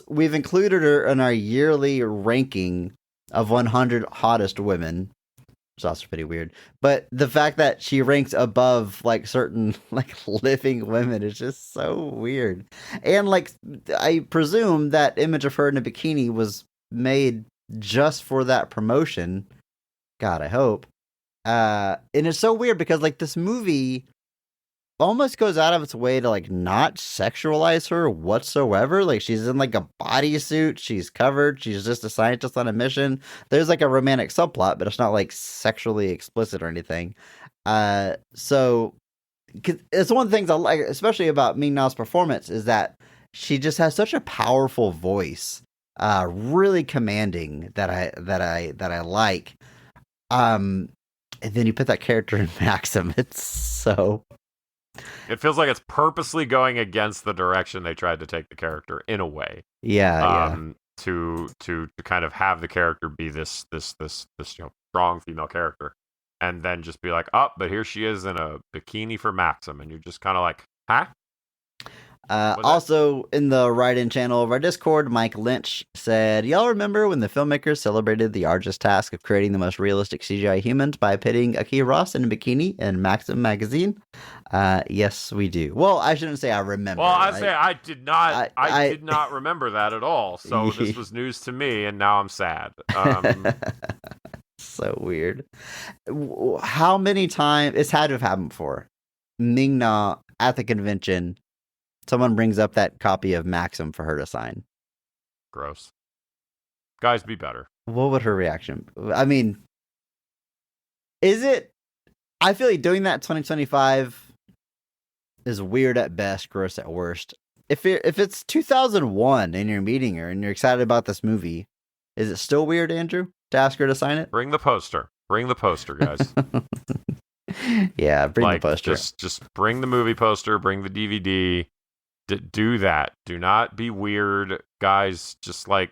[SPEAKER 1] We've included her in our yearly ranking of 100 hottest women. It's also pretty weird. But the fact that she ranks above like certain like living women is just so weird. And like I presume that image of her in a bikini was made just for that promotion. God, I hope. And it's so weird because like this movie almost goes out of its way to like not sexualize her whatsoever. Like she's in like a bodysuit, she's covered, she's just a scientist on a mission. There's like a romantic subplot, but it's not like sexually explicit or anything. So 'cause it's one of the things I like, especially about Ming Na's performance, is that she just has such a powerful voice, really commanding that I like. And then you put that character in Maxim. It's so.
[SPEAKER 5] It feels like it's purposely going against the direction they tried to take the character in a way.
[SPEAKER 1] Yeah.
[SPEAKER 5] To kind of have the character be this strong female character, and then just be like, oh, but here she is in a bikini for Maxim, and you're just kind of like, huh?
[SPEAKER 1] Also, in the write-in channel of our Discord, Mike Lynch said, y'all remember when the filmmakers celebrated the arduous task of creating the most realistic CGI humans by pitting Aki Ross in a bikini in Maxim magazine? Yes, we do. Well, I shouldn't say I remember.
[SPEAKER 5] Well, I did not. I did not remember that at all. So this was news to me, and now I'm sad.
[SPEAKER 1] So weird. How many times... It's had to have happened before. Ming Na at the convention... Someone brings up that copy of Maxim for her to sign.
[SPEAKER 5] Gross. Guys, be better.
[SPEAKER 1] What would her reaction? I mean, is it? I feel like doing that in 2025 is weird at best, gross at worst. If it's 2001 and you're meeting her and you're excited about this movie, is it still weird, Andrew, to ask her to sign it?
[SPEAKER 5] Bring the poster. Bring the poster, guys.
[SPEAKER 1] Yeah, bring the poster.
[SPEAKER 5] Just bring the movie poster. Bring the DVD. Do that. Do not be weird, guys. Just like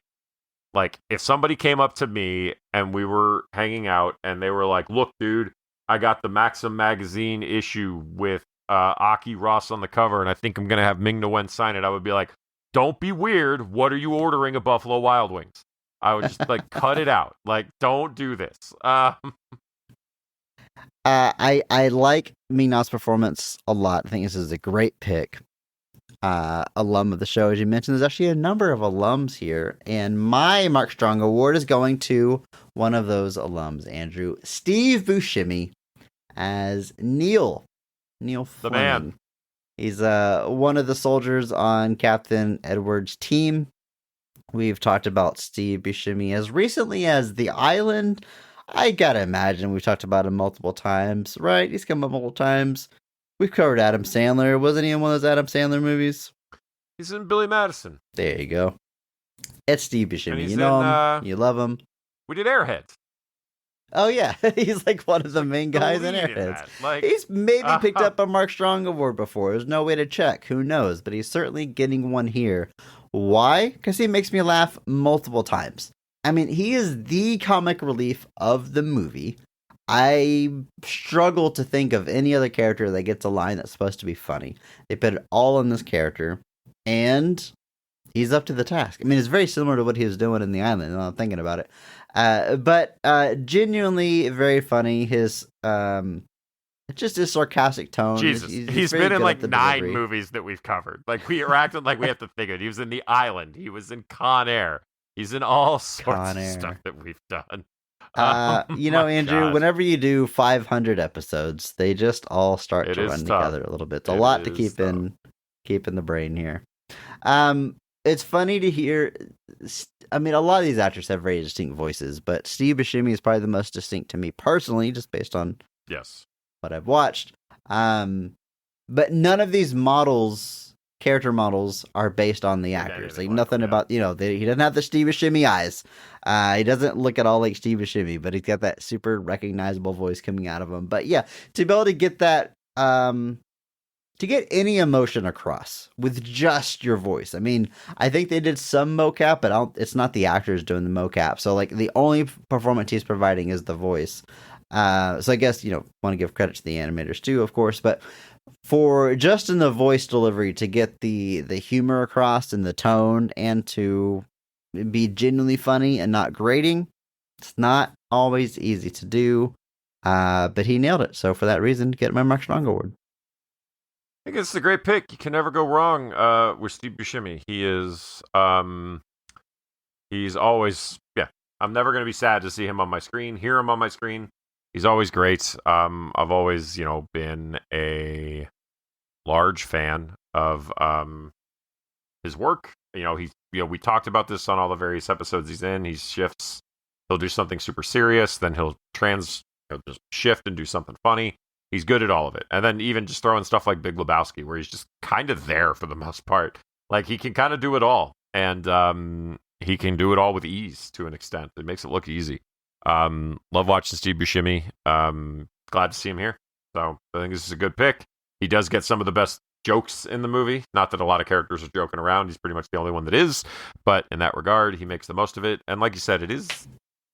[SPEAKER 5] if somebody came up to me and we were hanging out and they were like, "Look, dude, I got the Maxim magazine issue with Aki Ross on the cover, and I think I'm gonna have Ming Na Wen sign it," I would be like, "Don't be weird. What are you ordering at Buffalo Wild Wings?" I would just like cut it out. Like, don't do this.
[SPEAKER 1] I like Ming Na's performance a lot. I think this is a great pick. Alum of the show, as you mentioned. There's actually a number of alums here, and my Mark Strong Award is going to one of those alums, Andrew. Steve Buscemi as Neil
[SPEAKER 5] The
[SPEAKER 1] Fleming.
[SPEAKER 5] man.
[SPEAKER 1] He's one of the soldiers on Captain Edward's team. We've talked about Steve Buscemi as recently as The Island. I gotta imagine we've talked about him multiple times, right? He's come up multiple times. We've covered Adam Sandler. Wasn't he in one of those Adam Sandler movies?
[SPEAKER 5] He's in Billy Madison.
[SPEAKER 1] There you go. It's Steve Buscemi.
[SPEAKER 5] he's
[SPEAKER 1] You know
[SPEAKER 5] in,
[SPEAKER 1] him. You love him.
[SPEAKER 5] We did Airheads.
[SPEAKER 1] Oh, yeah. He's like one of the main guys in
[SPEAKER 5] lead in
[SPEAKER 1] Airheads.
[SPEAKER 5] that. Like,
[SPEAKER 1] He's maybe picked up a Mark Strong Award before. There's no way to check. Who knows? But he's certainly getting one here. Why? Because he makes me laugh multiple times. I mean, he is the comic relief of the movie. I struggle to think of any other character that gets a line that's supposed to be funny. They put it all in this character, and he's up to the task. I mean, it's very similar to what he was doing in The Island, now I'm thinking about it. But genuinely very funny. His just his sarcastic tone.
[SPEAKER 5] Jesus, he's
[SPEAKER 1] very
[SPEAKER 5] been in
[SPEAKER 1] good
[SPEAKER 5] like
[SPEAKER 1] at the
[SPEAKER 5] 9
[SPEAKER 1] delivery.
[SPEAKER 5] movies that we've covered. Like, we are acting like we have to think of it. He was in The Island. He was in Con Air. He's in all sorts
[SPEAKER 1] Con
[SPEAKER 5] of
[SPEAKER 1] Air.
[SPEAKER 5] stuff that we've done.
[SPEAKER 1] You know,
[SPEAKER 5] My
[SPEAKER 1] Andrew,
[SPEAKER 5] gosh.
[SPEAKER 1] whenever you do 500 episodes, they just all start
[SPEAKER 5] It
[SPEAKER 1] to
[SPEAKER 5] is
[SPEAKER 1] run
[SPEAKER 5] tough.
[SPEAKER 1] together a little bit. It's a
[SPEAKER 5] It
[SPEAKER 1] lot to
[SPEAKER 5] is
[SPEAKER 1] keep
[SPEAKER 5] tough.
[SPEAKER 1] in the brain here. It's funny to hear. I mean, a lot of these actors have very distinct voices, but Steve Buscemi is probably the most distinct to me personally, just based on
[SPEAKER 5] Yes.
[SPEAKER 1] what I've watched. But none of these character models, are based on the actors.
[SPEAKER 5] anything
[SPEAKER 1] Like
[SPEAKER 5] like
[SPEAKER 1] nothing
[SPEAKER 5] them,
[SPEAKER 1] about, he doesn't have the Steve Buscemi eyes. He doesn't look at all like Steve Buscemi, but he's got that super recognizable voice coming out of him. But yeah, to be able to get that, to get any emotion across with just your voice. I mean, I think they did some mocap, but it's not the actors doing the mocap. So like the only performance he's providing is the voice. So I guess, want to give credit to the animators too, of course, but for just in the voice delivery to get the humor across and the tone and to be genuinely funny and not grating, it's not always easy to do. But he nailed it. So for that reason, get my Mark Strong Award.
[SPEAKER 5] I think it's a great pick. You can never go wrong with Steve Buscemi. He is, he's always, yeah. I'm never going to be sad to see him on my screen, hear him on my screen. He's always great. I've always, been a large fan of his work. We talked about this on all the various episodes he's in. He shifts. He'll do something super serious, then he'll just shift and do something funny. He's good at all of it. And then even just throwing stuff like Big Lebowski, where he's just kind of there for the most part. Like, he can kind of do it all. And he can do it all with ease to an extent. It makes it look easy. Love watching Steve Buscemi. Glad to see him here. So I think this is a good pick. He does get some of the best jokes in the movie. Not that a lot of characters are joking around. He's pretty much the only one that is. But in that regard, he makes the most of it. And like you said, it's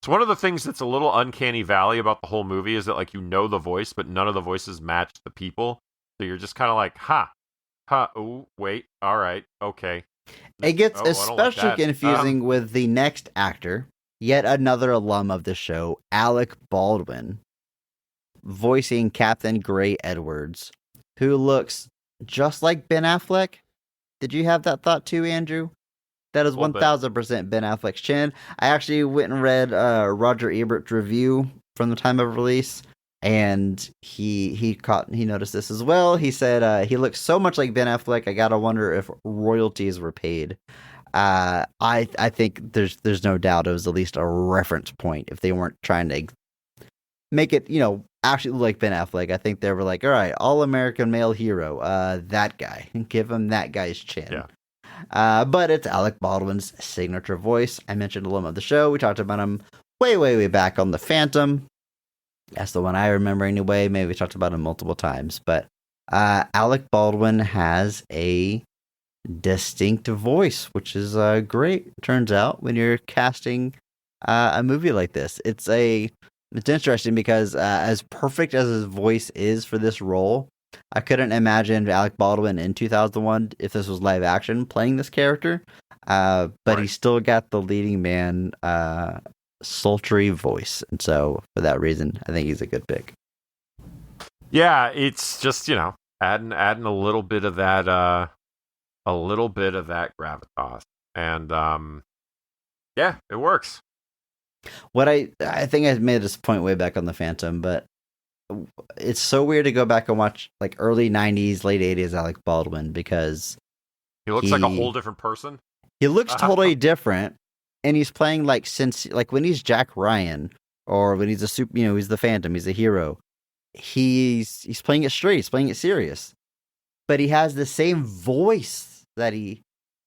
[SPEAKER 5] one of the things that's a little uncanny valley about the whole movie is that, like, the voice, but none of the voices match the people. So you're just kind of like, oh, wait, all right, okay.
[SPEAKER 1] It gets
[SPEAKER 5] I don't like
[SPEAKER 1] especially
[SPEAKER 5] that.
[SPEAKER 1] confusing with the next actor, yet another alum of the show, Alec Baldwin, voicing Captain Gray Edwards, who looks just like Ben Affleck. Did you have that thought too, Andrew? That is 1000% Ben Affleck's chin. I actually went and read Roger Ebert's review from the time of release, and he noticed this as well. He said he looks so much like Ben Affleck. I gotta wonder if royalties were paid. I think there's no doubt it was at least a reference point if they weren't trying to make it actually look like Ben Affleck. I think they were like, all right, all American male hero, that guy, give him that guy's chin.
[SPEAKER 5] Yeah.
[SPEAKER 1] But it's Alec Baldwin's signature voice. I mentioned alum of the show. We talked about him way back on The Phantom. That's the one I remember anyway. Maybe we talked about him multiple times. But Alec Baldwin has a distinct voice, which is great, turns out, when you're casting a movie like this. It's interesting because as perfect as his voice is for this role, I couldn't imagine Alec Baldwin in 2001, if this was live action, playing this character. But
[SPEAKER 5] Right.
[SPEAKER 1] He still got the leading man sultry voice. And so for that reason, I think he's a good pick.
[SPEAKER 5] Yeah, it's just, adding a little bit of that gravitas. And yeah, it works.
[SPEAKER 1] What I think I made this point way back on The Phantom, but it's so weird to go back and watch like early 90s, late 80s Alec Baldwin, because
[SPEAKER 5] He looks like a whole different person.
[SPEAKER 1] he looks totally different, and he's playing like when he's Jack Ryan or when he's he's the Phantom, he's a hero. He's playing it straight, he's playing it serious. But he has the same voice that he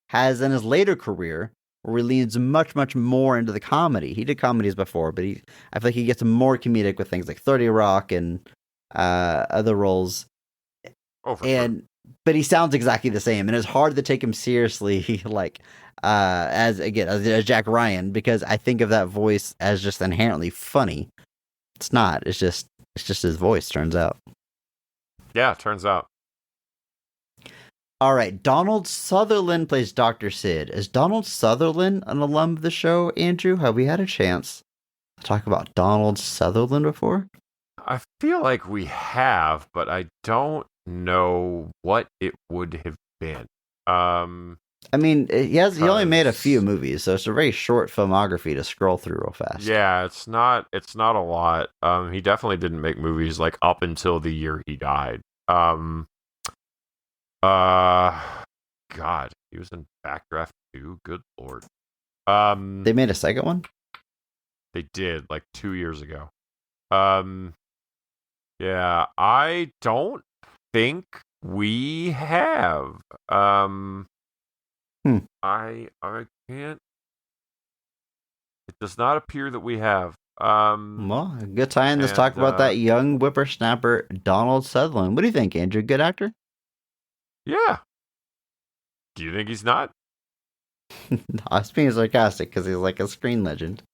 [SPEAKER 1] has in his later career, where he leans much more into the comedy. He did comedies before, but I feel like he gets more comedic with things like 30 Rock and other roles.
[SPEAKER 5] Oh, for sure.
[SPEAKER 1] But he sounds exactly the same, and it's hard to take him seriously, like as Jack Ryan, because I think of that voice as just inherently funny. It's not. It's just his voice. Turns out.
[SPEAKER 5] Yeah, turns out.
[SPEAKER 1] All right, Donald Sutherland plays Dr. Sid. Is Donald Sutherland an alum of the show, Andrew? Have we had a chance to talk about Donald Sutherland before?
[SPEAKER 5] I feel like we have, but I don't know what it would have been.
[SPEAKER 1] I mean, he only made a few movies, so it's a very short filmography to scroll through real fast.
[SPEAKER 5] Yeah, it's not a lot. He definitely didn't make movies like up until the year he died. God, he was in Backdraft 2. Good lord.
[SPEAKER 1] They made a second one?
[SPEAKER 5] They did, like 2 years ago. Yeah, I don't think we have. I can't. It does not appear that we have.
[SPEAKER 1] Well, a good time. Let's talk about that young whippersnapper, Donald Sutherland. What do you think, Andrew? Good actor?
[SPEAKER 5] Yeah. Do you think he's not?
[SPEAKER 1] I was being sarcastic because he's like a screen legend.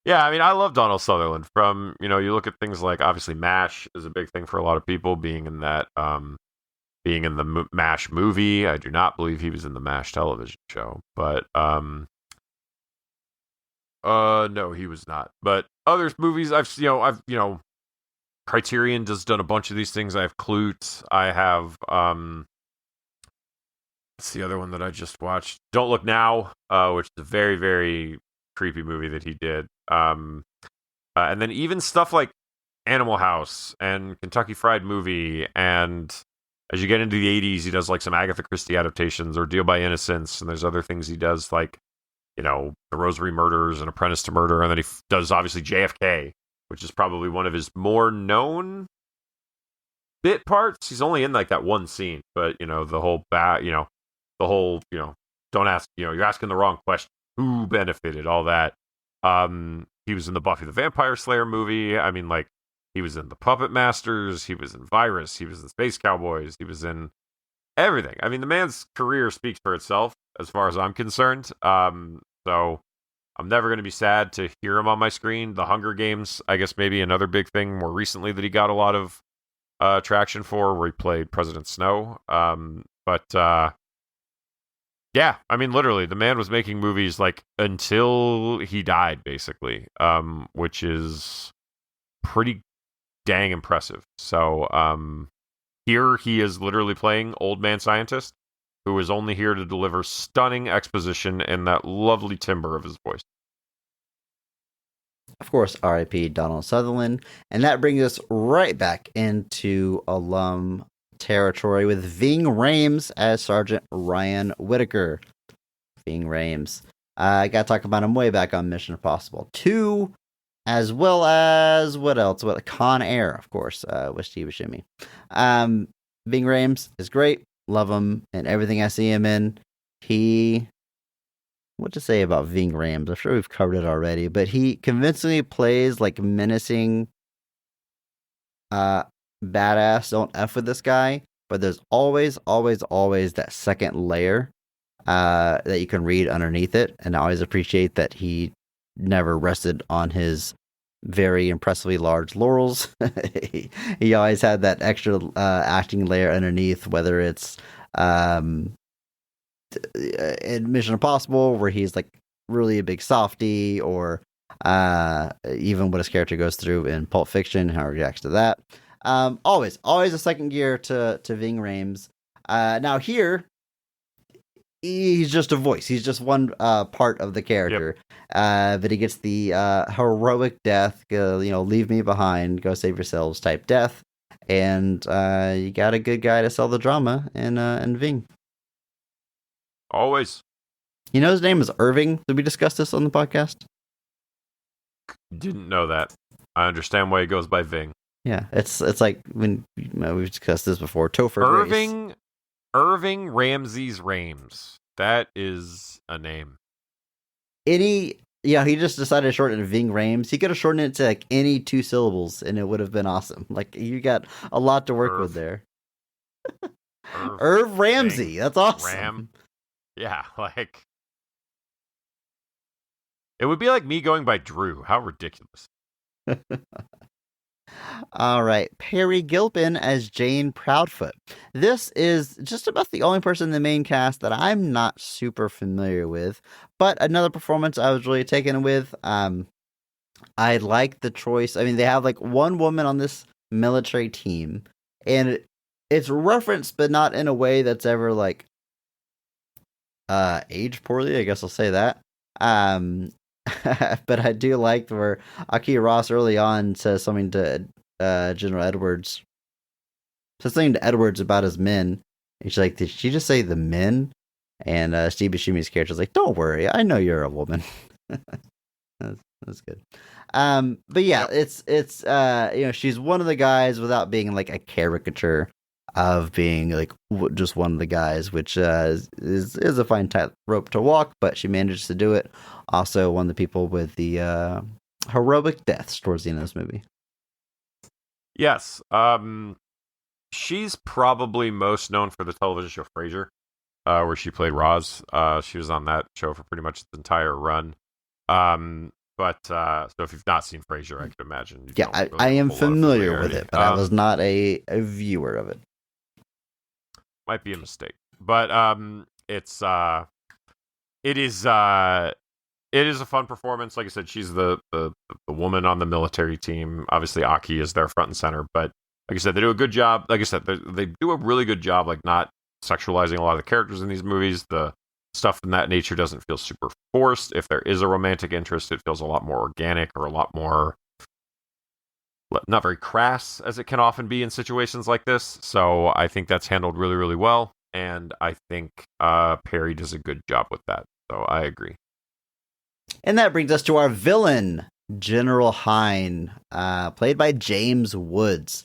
[SPEAKER 5] Yeah, I mean, I love Donald Sutherland. From you look at things like obviously MASH is a big thing for a lot of people. Being in that, being in the MASH movie. I do not believe he was in the MASH television show, but no, he was not. But other movies Criterion has done a bunch of these things. I have Clute. I have what's the other one that I just watched? Don't Look Now, which is a very, very creepy movie that he did. And then even stuff like Animal House and Kentucky Fried Movie, and as you get into the 80s, he does like some Agatha Christie adaptations or Deal by Innocence, and there's other things he does like, The Rosary Murders and Apprentice to Murder, and then he does obviously JFK, which is probably one of his more known bit parts. He's only in like that one scene, but don't ask, you're asking the wrong question. Who benefited? All that. He was in the Buffy the Vampire Slayer movie. I mean, like, he was in the Puppet Masters. He was in Virus. He was in Space Cowboys. He was in everything. I mean, the man's career speaks for itself, as far as I'm concerned. So I'm never going to be sad to hear him on my screen. The Hunger Games, I guess, maybe another big thing more recently that he got a lot of traction for, where he played President Snow. Yeah, I mean, literally, the man was making movies like until he died, basically, which is pretty dang impressive. So here he is literally playing Old Man Scientist, who is only here to deliver stunning exposition and that lovely timbre of his voice.
[SPEAKER 1] Of course, R.I.P. Donald Sutherland. And that brings us right back into alum territory with Ving Rhames as Sergeant Ryan Whitaker. Ving Rhames. I got to talk about him way back on Mission Impossible 2, as well as what else? Con Air, of course, with Steve Buscemi. Ving Rhames is great. Love him and everything I see him in. What to say about Ving Rhames? I'm sure we've covered it already, but he convincingly plays like menacing badass, don't F with this guy, but there's always that second layer that you can read underneath it, and I always appreciate that he never rested on his very impressively large laurels. he always had that extra acting layer underneath, whether it's in Mission Impossible, where he's like really a big softy, or even what his character goes through in Pulp Fiction, how he reacts to that. Always a second gear to Ving Rhames. Now here, he's just a voice. He's just one part of the character. Yep. But he gets the heroic death, leave me behind, go save yourselves type death. And you got a good guy to sell the drama in Ving.
[SPEAKER 5] Always.
[SPEAKER 1] You know his name is Irving. Did we discuss this on the podcast?
[SPEAKER 5] Didn't know that. I understand why he goes by Ving.
[SPEAKER 1] Yeah, it's like when we've discussed this before. Topher
[SPEAKER 5] Irving Ramses Rhames. That is a name.
[SPEAKER 1] He just decided to shorten it to Ving Rhames. He could have shortened it to like any 2 syllables, and it would have been awesome. Like, you got a lot to work with there. Irv Ramsey. That's awesome.
[SPEAKER 5] Yeah, like, it would be like me going by Drew. How ridiculous.
[SPEAKER 1] All right, Perry Gilpin as Jane Proudfoot. This is just about the only person in the main cast that I'm not super familiar with, but another performance I was really taken with. I like the choice. I mean, they have like one woman on this military team, and it's referenced, but not in a way that's ever like aged poorly. I guess I'll say that. But I do like where Aki Ross early on says something to General Edwards. Says something to Edwards about his men. And she's like, did she just say the men? And Steve Buscemi's character's like, don't worry, I know you're a woman. That's good. But yeah, it's she's one of the guys without being like a caricature of being like just one of the guys, which is a fine tightrope to walk, but she manages to do it. Also, one of the people with the heroic deaths towards the end of this movie.
[SPEAKER 5] Yes, she's probably most known for the television show Frasier, where she played Roz. She was on that show for pretty much the entire run. But But so if you've not seen Frasier, I can imagine. You
[SPEAKER 1] Yeah,
[SPEAKER 5] don't really
[SPEAKER 1] I
[SPEAKER 5] have a
[SPEAKER 1] am
[SPEAKER 5] whole lot of
[SPEAKER 1] familiar with
[SPEAKER 5] familiarity.
[SPEAKER 1] it, but I was not a viewer of it.
[SPEAKER 5] Might be a mistake, but it is a fun performance. Like I said, she's the woman on the military team. Obviously, Aki is there front and center, but like I said, they do a good job. Like I said, they do a really good job, like not sexualizing a lot of the characters in these movies. The stuff in that nature doesn't feel super forced. If there is a romantic interest, it feels a lot more organic or a lot more not very crass as it can often be in situations like this. So I think that's handled really, really well. And I think Perry does a good job with that. So I agree.
[SPEAKER 1] And that brings us to our villain, General Hine, played by James Woods.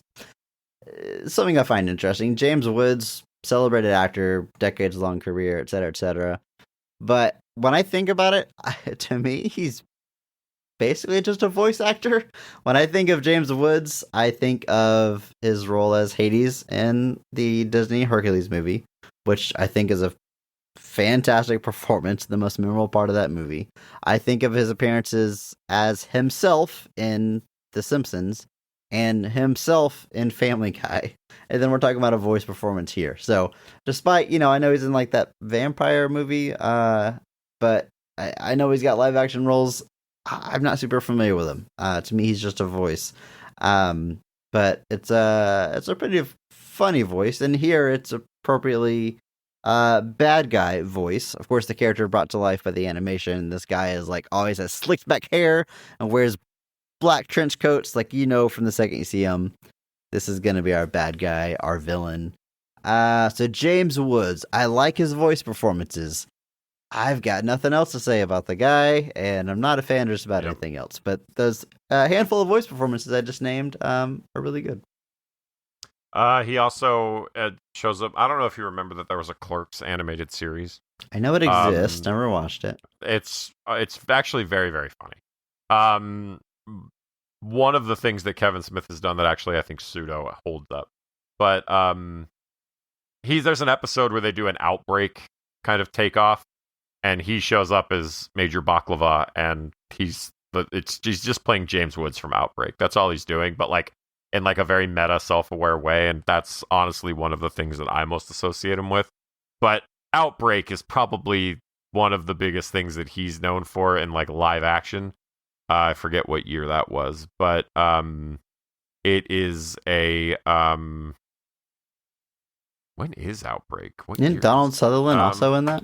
[SPEAKER 1] Something I find interesting. James Woods, celebrated actor, decades-long career, etc., etc. But when I think about it, to me, he's basically just a voice actor. When I think of James Woods, I think of his role as Hades in the Disney Hercules movie, which I think is a fantastic performance, the most memorable part of that movie. I think of his appearances as himself in The Simpsons and himself in Family Guy. And then we're talking about a voice performance here. So despite, I know he's in like that vampire movie, but I know he's got live action roles. I'm not super familiar with him. To me, he's just a voice. But it's a pretty funny voice. And here it's appropriately bad guy voice. Of course, the character brought to life by the animation. This guy is like always has slicked back hair and wears black trench coats, like from the second you see him. This is gonna be our bad guy, our villain. So James Woods, I like his voice performances. I've got nothing else to say about the guy, and I'm not a fan just about anything else. But those handful of voice performances I just named are really good.
[SPEAKER 5] He also shows up. I don't know if you remember that there was a Clerks animated series.
[SPEAKER 1] I know it exists. Never watched it.
[SPEAKER 5] It's actually very, very funny. One of the things that Kevin Smith has done that actually I think pseudo holds up, but there's an episode where they do an outbreak kind of takeoff, and he shows up as Major Baklava, and he's just playing James Woods from Outbreak. That's all he's doing, but like in like a very meta, self-aware way, and that's honestly one of the things that I most associate him with. But Outbreak is probably one of the biggest things that he's known for in like live action. I forget what year that was, but it is a when is Outbreak? What
[SPEAKER 1] Isn't
[SPEAKER 5] year
[SPEAKER 1] Donald
[SPEAKER 5] is
[SPEAKER 1] Sutherland also in that?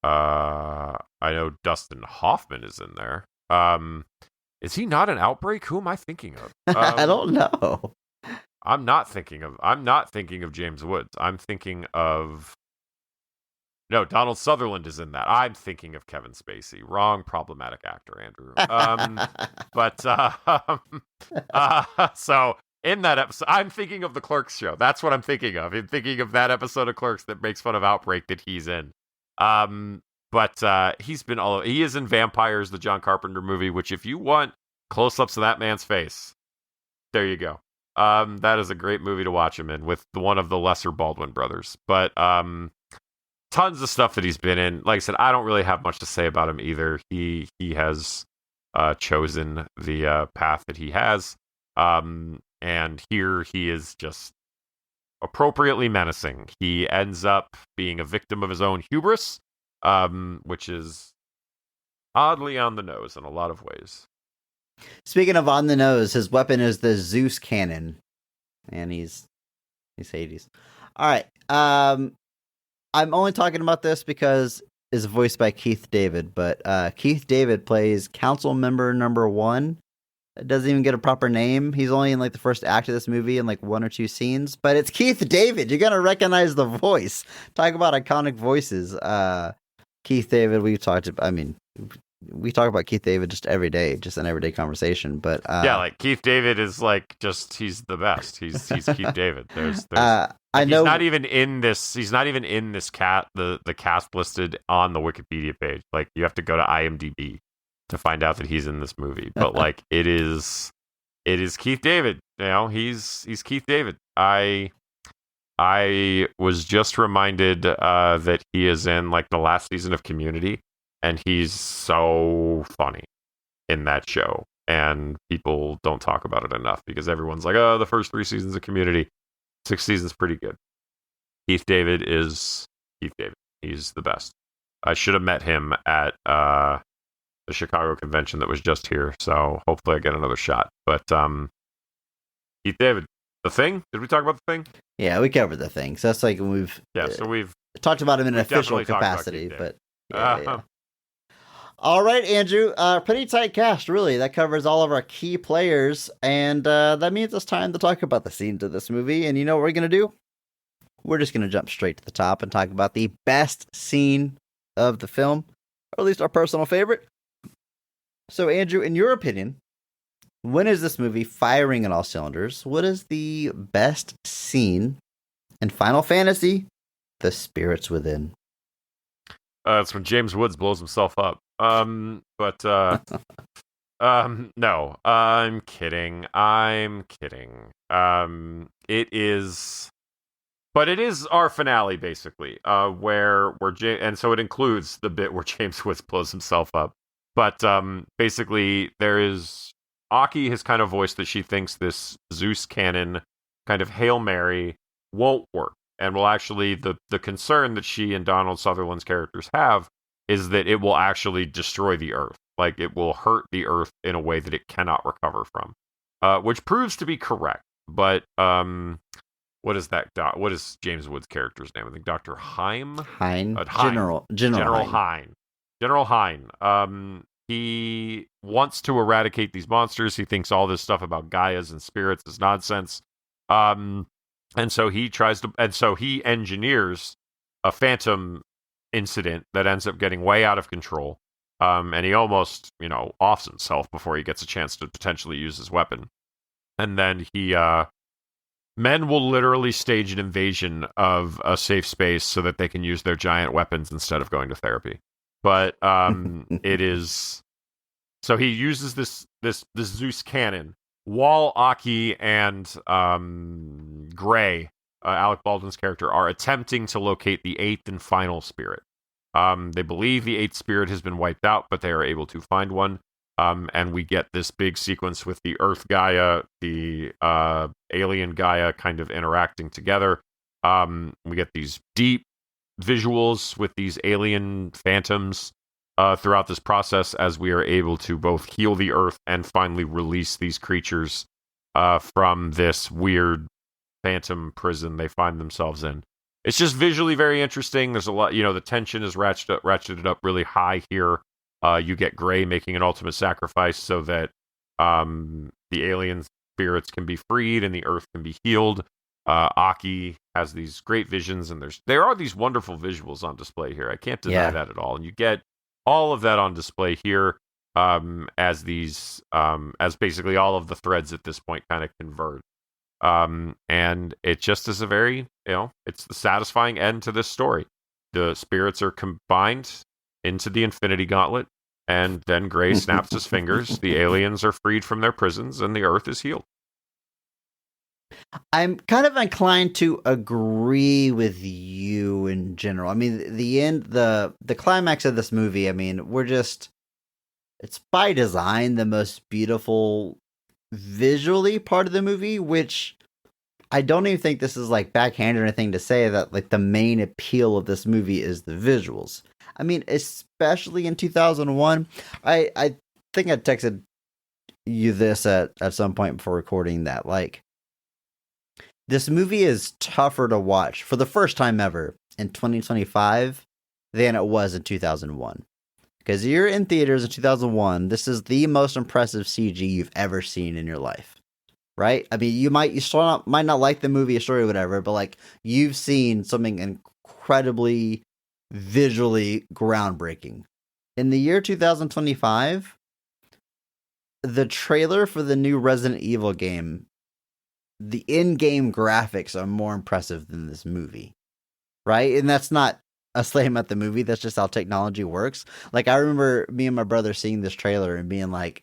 [SPEAKER 5] I know Dustin Hoffman is in there. Is he not an Outbreak? Who am I thinking of?
[SPEAKER 1] I don't know.
[SPEAKER 5] I'm not thinking of James Woods. I'm thinking of no, Donald Sutherland is in that. I'm thinking of Kevin Spacey. Wrong problematic actor, Andrew. So in that episode, I'm thinking of the Clerks show. That's what I'm thinking of. I'm thinking of that episode of Clerks that makes fun of Outbreak that he's in. But he's been he is in Vampires, the John Carpenter movie, which if you want close-ups of that man's face, there you go. That is a great movie to watch him in with one of the lesser Baldwin brothers. But tons of stuff that he's been in. Like I said, I don't really have much to say about him either. He has chosen the path that he has. And here he is just appropriately menacing. He ends up being a victim of his own hubris, which is oddly on the nose in a lot of ways.
[SPEAKER 1] Speaking of on the nose, his weapon is the Zeus cannon, and he's Hades. All right. I'm only talking about this because it's voiced by Keith David, but Keith David plays Council Member Number 1. It doesn't even get a proper name. He's only in like the first act of this movie in like one or two scenes, but it's Keith David. You're gonna recognize the voice. Talk about iconic voices. Keith David, we talk about Keith David just every day, just an everyday conversation. But
[SPEAKER 5] yeah, like Keith David is like he's the best. He's Keith David. There's
[SPEAKER 1] I know
[SPEAKER 5] he's not even in this. He's not even in this the cast listed on the Wikipedia page. Like you have to go to IMDb to find out that he's in this movie. But like it is Keith David. He's Keith David. I was just reminded that he is in like the last season of Community, and he's so funny. in that show, and people don't talk about it enough because everyone's like, "Oh, the first 3 seasons of Community, 6 seasons pretty good." Keith David is Keith David. He's the best. I should have met him at the Chicago convention that was just here, so hopefully I get another shot. But Keith David, The Thing? Did we talk about The Thing?
[SPEAKER 1] Yeah, we covered The Thing. So that's like we've
[SPEAKER 5] So we've
[SPEAKER 1] talked about him in an
[SPEAKER 5] we've
[SPEAKER 1] official
[SPEAKER 5] definitely talked about
[SPEAKER 1] capacity,
[SPEAKER 5] Keith
[SPEAKER 1] but
[SPEAKER 5] David.
[SPEAKER 1] yeah. All right, Andrew. Pretty tight cast, really. That covers all of our key players, and that means it's time to talk about the scenes of this movie. And you know what we're gonna do? We're just gonna jump straight to the top and talk about the best scene of the film, or at least our personal favorite. So, Andrew, in your opinion, when is this movie firing on all cylinders? What is the best scene in Final Fantasy: The Spirits Within?
[SPEAKER 5] It's when James Woods blows himself up. No, I'm kidding. It is, but it is our finale basically. Where and so it includes the bit where James Woods blows himself up. But basically, there is Aki has kind of voiced that she thinks this Zeus cannon kind of Hail Mary won't work. And will actually, the concern that she and Donald Sutherland's characters have is that it will actually destroy the Earth. Like, it will hurt the Earth in a way that it cannot recover from. Which proves to be correct. But, what is that? What is James Wood's character's name? I think Dr. Heim?
[SPEAKER 1] Hein.
[SPEAKER 5] General Hein. General Hein. He wants to eradicate these monsters. He thinks all this stuff about Gaias and spirits is nonsense. And so he he engineers a phantom incident that ends up getting way out of control. And he almost, offs himself before he gets a chance to potentially use his weapon. And then men will literally stage an invasion of a safe space so that they can use their giant weapons instead of going to therapy. But it is, so he uses this Zeus cannon while Aki and Gray, Alec Baldwin's character, are attempting to locate the 8th and final spirit. They believe the 8th spirit has been wiped out, but they are able to find one. And we get this big sequence with the Earth Gaia, the alien Gaia kind of interacting together. We get these deep visuals with these alien phantoms throughout this process as we are able to both heal the Earth and finally release these creatures from this weird phantom prison they find themselves in. It's just visually very interesting. There's a lot, the tension is ratcheted up really high here. You get Gray making an ultimate sacrifice so that the alien spirits can be freed and the Earth can be healed. Aki has these great visions, and there are these wonderful visuals on display here. I can't deny that at all. And you get all of that on display here as basically all of the threads at this point kind of converge. And it just is a very, it's the satisfying end to this story. The spirits are combined into the Infinity Gauntlet, and then Gray snaps his fingers. The aliens are freed from their prisons, and the Earth is healed.
[SPEAKER 1] I'm kind of inclined to agree with you in general. I mean, the end, the climax of this movie, I mean, it's by design the most beautiful visually part of the movie, which I don't even think this is like backhanded or anything to say that like the main appeal of this movie is the visuals. I mean, especially in 2001, I think I texted you this at some point before recording that, like, this movie is tougher to watch for the first time ever in 2025 than it was in 2001. Because you're in theaters in 2001, this is the most impressive CG you've ever seen in your life, right? I mean, you might not like the movie or story or whatever, but like you've seen something incredibly visually groundbreaking. In the year 2025, the trailer for the new Resident Evil game, the in-game graphics are more impressive than this movie, right? And that's not a slam at the movie. That's just how technology works. Like, I remember me and my brother seeing this trailer and being like,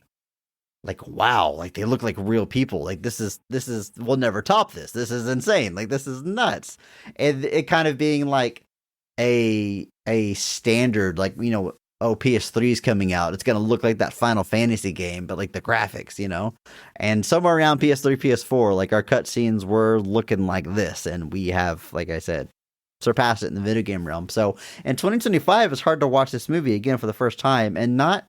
[SPEAKER 1] wow, like they look like real people. Like this is, we'll never top this. This is insane. Like this is nuts. And it kind of being like a standard, like, oh, PS3 is coming out. It's going to look like that Final Fantasy game, but like the graphics, And somewhere around PS3, PS4, like our cutscenes were looking like this. And we have, like I said, surpassed it in the video game realm. So in 2025, it's hard to watch this movie again for the first time and not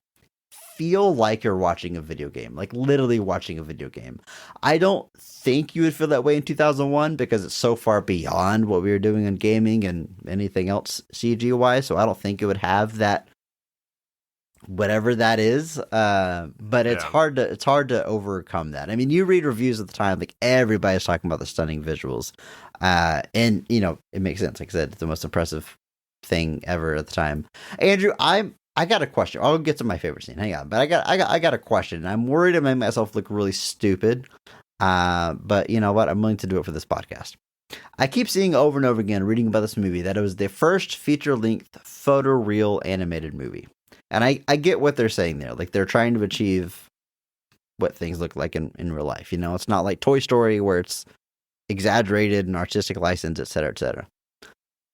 [SPEAKER 1] feel like you're watching a video game, like literally watching a video game. I don't think you would feel that way in 2001 because it's so far beyond what we were doing in gaming and anything else CG wise. So I don't think it would have that, whatever that is. But it's hard to overcome that. I mean, you read reviews at the time, like everybody's talking about the stunning visuals. And it makes sense. Like I said, it's the most impressive thing ever at the time. Andrew, I got a question. I'll get to my favorite scene. Hang on, but I got a question. I'm worried I made myself look really stupid. But you know what? I'm willing to do it for this podcast. I keep seeing over and over again, reading about this movie, that it was the first feature-length photoreal animated movie. And I get what they're saying there. Like they're trying to achieve what things look like in real life. It's not like Toy Story where it's exaggerated and artistic license, et cetera, et cetera.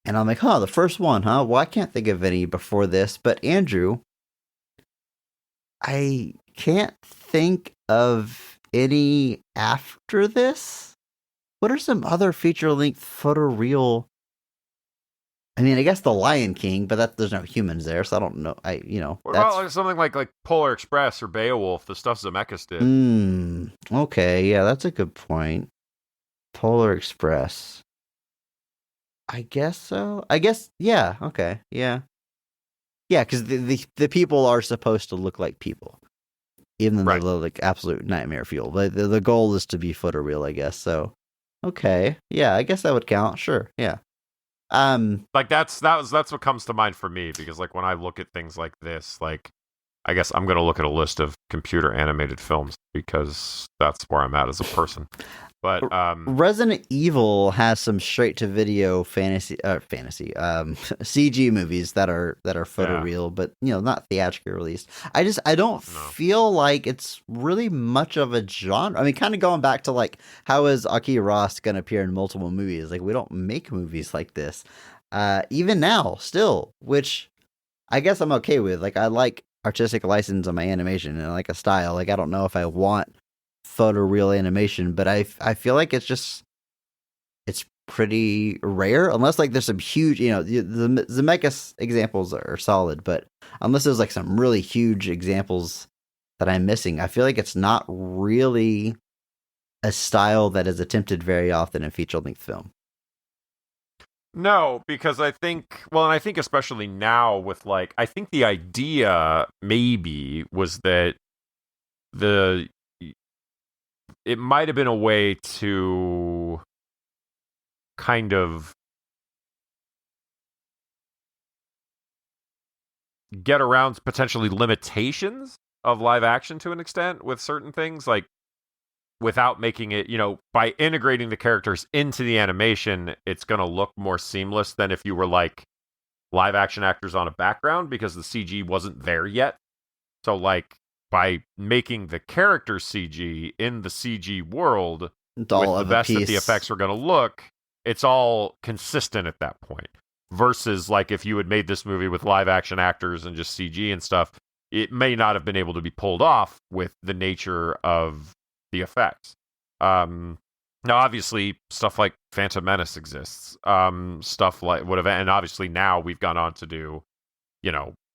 [SPEAKER 1] And I'm like, the first one, huh? Well, I can't think of any before this. But Andrew, I can't think of any after this. What are some other feature-length photoreal? I mean, I guess The Lion King, but there's no humans there, so I don't know.
[SPEAKER 5] What about like something like Polar Express or Beowulf, the stuff Zemeckis did?
[SPEAKER 1] Okay, yeah, that's a good point. Polar Express. I guess so. I guess, yeah. Okay, yeah, yeah. Because the people are supposed to look like people, even though they're like absolute nightmare fuel. But the goal is to be photoreal, I guess. So, okay, yeah, I guess that would count. Sure, yeah.
[SPEAKER 5] Like that's what comes to mind for me because like when I look at things like this, like I guess I'm gonna look at a list of computer animated films because that's where I'm at as a person. But
[SPEAKER 1] Resident Evil has some straight to video CG movies that are photoreal, but not theatrically released. I don't feel like it's really much of a genre. I mean, kind of going back to like how is Aki Ross going to appear in multiple movies? Like we don't make movies like this, even now still, which I guess I'm okay with. Like I like artistic license on my animation and I like a style. Like I don't know if I want photoreal animation, but I feel like it's pretty rare unless like there's some huge, the Zemeckis examples are solid, but unless there's like some really huge examples that I'm missing, I feel like it's not really a style that is attempted very often in feature-length film.
[SPEAKER 5] No, because I think especially now with like, I think the idea maybe was that it might have been a way to kind of get around potentially limitations of live action to an extent with certain things, like without making it, by integrating the characters into the animation, it's going to look more seamless than if you were like live action actors on a background because the CG wasn't there yet. So like, by making the characters CG in the CG world with the best that the effects are going to look, it's all consistent at that point. Versus like if you had made this movie with live action actors and just CG and stuff, it may not have been able to be pulled off with the nature of the effects. Now, obviously, stuff like Phantom Menace exists. Stuff like and obviously now we've gone on to do,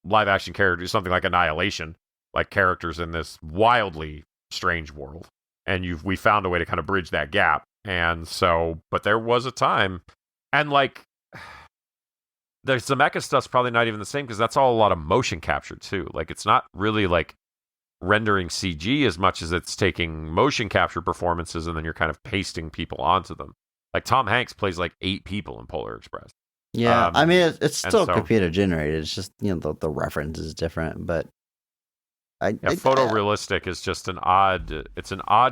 [SPEAKER 5] live action characters, something like Annihilation, like characters in this wildly strange world, and we found a way to kind of bridge that gap. And so, but there was a time, and like the Zemeckis stuff's probably not even the same because that's all a lot of motion capture too. Like it's not really like rendering CG as much as it's taking motion capture performances and then you're kind of pasting people onto them. Like Tom Hanks plays like 8 people in Polar Express.
[SPEAKER 1] Yeah, I mean it's still computer generated. It's just the reference is different, but
[SPEAKER 5] photorealistic is just an odd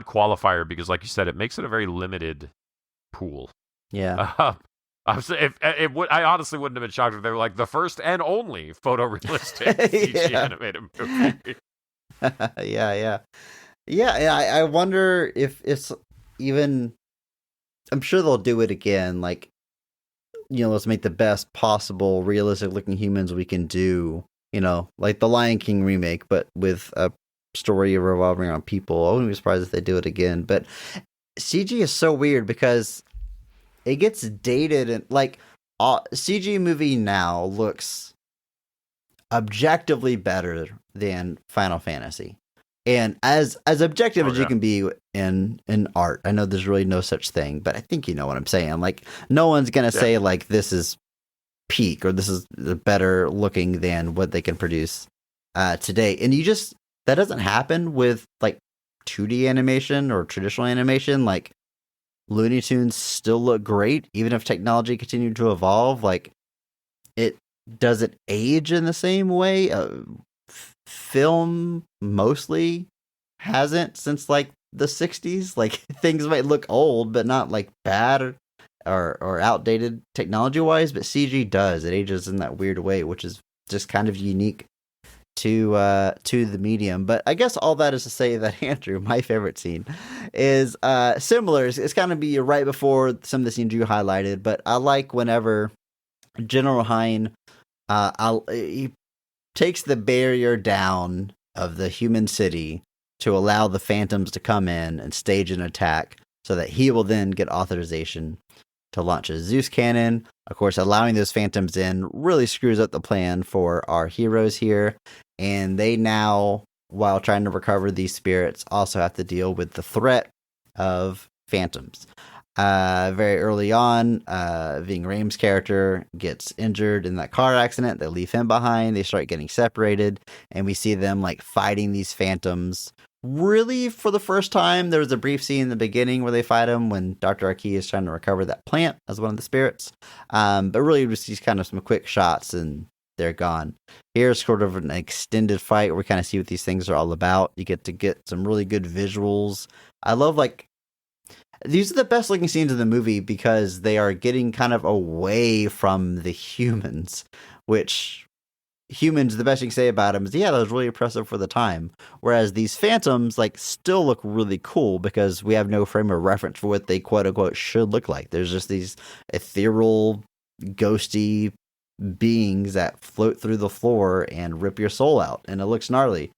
[SPEAKER 5] qualifier because, like you said, it makes it a very limited pool.
[SPEAKER 1] Yeah.
[SPEAKER 5] I honestly wouldn't have been shocked if they were like the first and only photorealistic CG animated movie.
[SPEAKER 1] Yeah. I wonder if it's even. I'm sure they'll do it again. Like, let's make the best possible realistic looking humans we can do. like the Lion King remake, but with a story revolving around people. I wouldn't be surprised if they do it again. But CG is so weird because it gets dated, and like CG movie now looks objectively better than Final Fantasy. And as objective as you can be in art, I know there's really no such thing, but I think you know what I'm saying. Like, no one's gonna say like this is peak or this is better looking than what they can produce today. And that doesn't happen with like 2D animation or traditional animation. Like, Looney Tunes still look great even if technology continued to evolve. Like, it doesn't age in the same way. Film mostly hasn't since like the 60s. Like, things might look old but not like bad or outdated technology wise, but CG does. It ages in that weird way, which is just kind of unique to the medium. But I guess all that is to say that, Andrew, my favorite scene is similar. It's kind of be right before some of the scenes you highlighted, but I like whenever General Hein he takes the barrier down of the human city to allow the phantoms to come in and stage an attack so that he will then get authorization to launch a Zeus cannon. Of course, allowing those phantoms in really screws up the plan for our heroes here. And they now, while trying to recover these spirits, also have to deal with the threat of phantoms. Very early on, Ving Rhames' character gets injured in that car accident. They leave him behind. They start getting separated, and we see them like fighting these phantoms. Really, for the first time, there was a brief scene in the beginning where they fight him when Dr. Arquette is trying to recover that plant as one of the spirits. But really, just these kind of some quick shots and they're gone. Here's sort of an extended fight where we kind of see what these things are all about. You get some really good visuals. I love these are the best looking scenes in the movie because they are getting kind of away from the humans, which humans, the best you can say about them is, yeah, that was really impressive for the time. Whereas these phantoms still look really cool because we have no frame of reference for what they quote unquote should look like. There's just these ethereal, ghosty beings that float through the floor and rip your soul out, and it looks gnarly.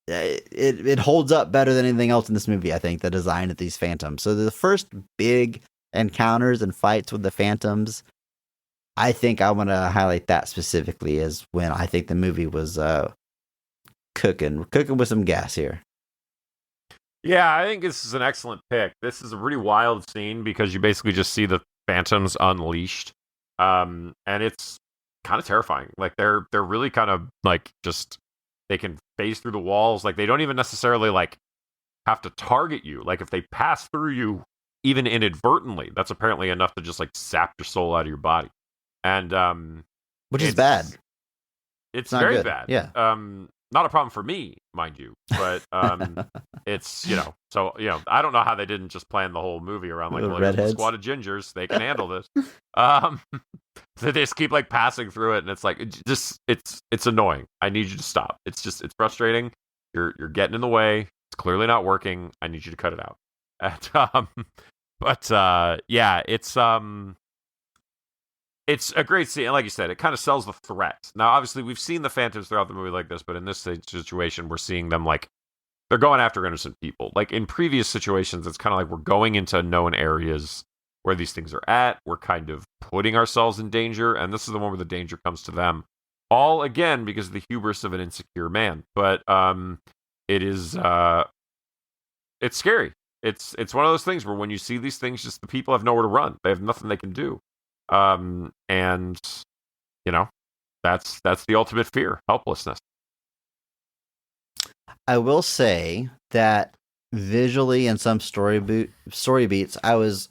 [SPEAKER 1] It holds up better than anything else in this movie, I think, the design of these phantoms. So the first big encounters and fights with the phantoms, I think I want to highlight that specifically as when I think the movie was cooking with some gas here.
[SPEAKER 5] Yeah, I think this is an excellent pick. This is a pretty wild scene because you basically just see the phantoms unleashed. And it's kind of terrifying. Like they're really kind of like just, they can phase through the walls. Like they don't even necessarily like have to target you. Like if they pass through you even inadvertently, that's apparently enough to just like sap your soul out of your body. And
[SPEAKER 1] which is bad.
[SPEAKER 5] It's
[SPEAKER 1] not
[SPEAKER 5] very
[SPEAKER 1] good.
[SPEAKER 5] bad.
[SPEAKER 1] Yeah.
[SPEAKER 5] Not a problem for me, mind you, but it's, so I don't know how they didn't just plan the whole movie around like, well, here's a squad of gingers, they can handle this. So they just keep like passing through it, and it's like it's annoying. I need you to stop. It's frustrating. You're getting in the way. It's clearly not working. I need you to cut it out. And, yeah, it's a great scene. And like you said, it kind of sells the threat. Now, obviously, we've seen the phantoms throughout the movie like this, but in this situation, we're seeing them like they're going after innocent people. Like in previous situations, it's kind of like we're going into known areas where these things are at. We're kind of putting ourselves in danger, and this is the one where the danger comes to them. All again because of the hubris of an insecure man. But it is it's scary. It's one of those things where when you see these things, just the people have nowhere to run. They have nothing they can do. And that's the ultimate fear, helplessness.
[SPEAKER 1] I will say that visually in some story beats, I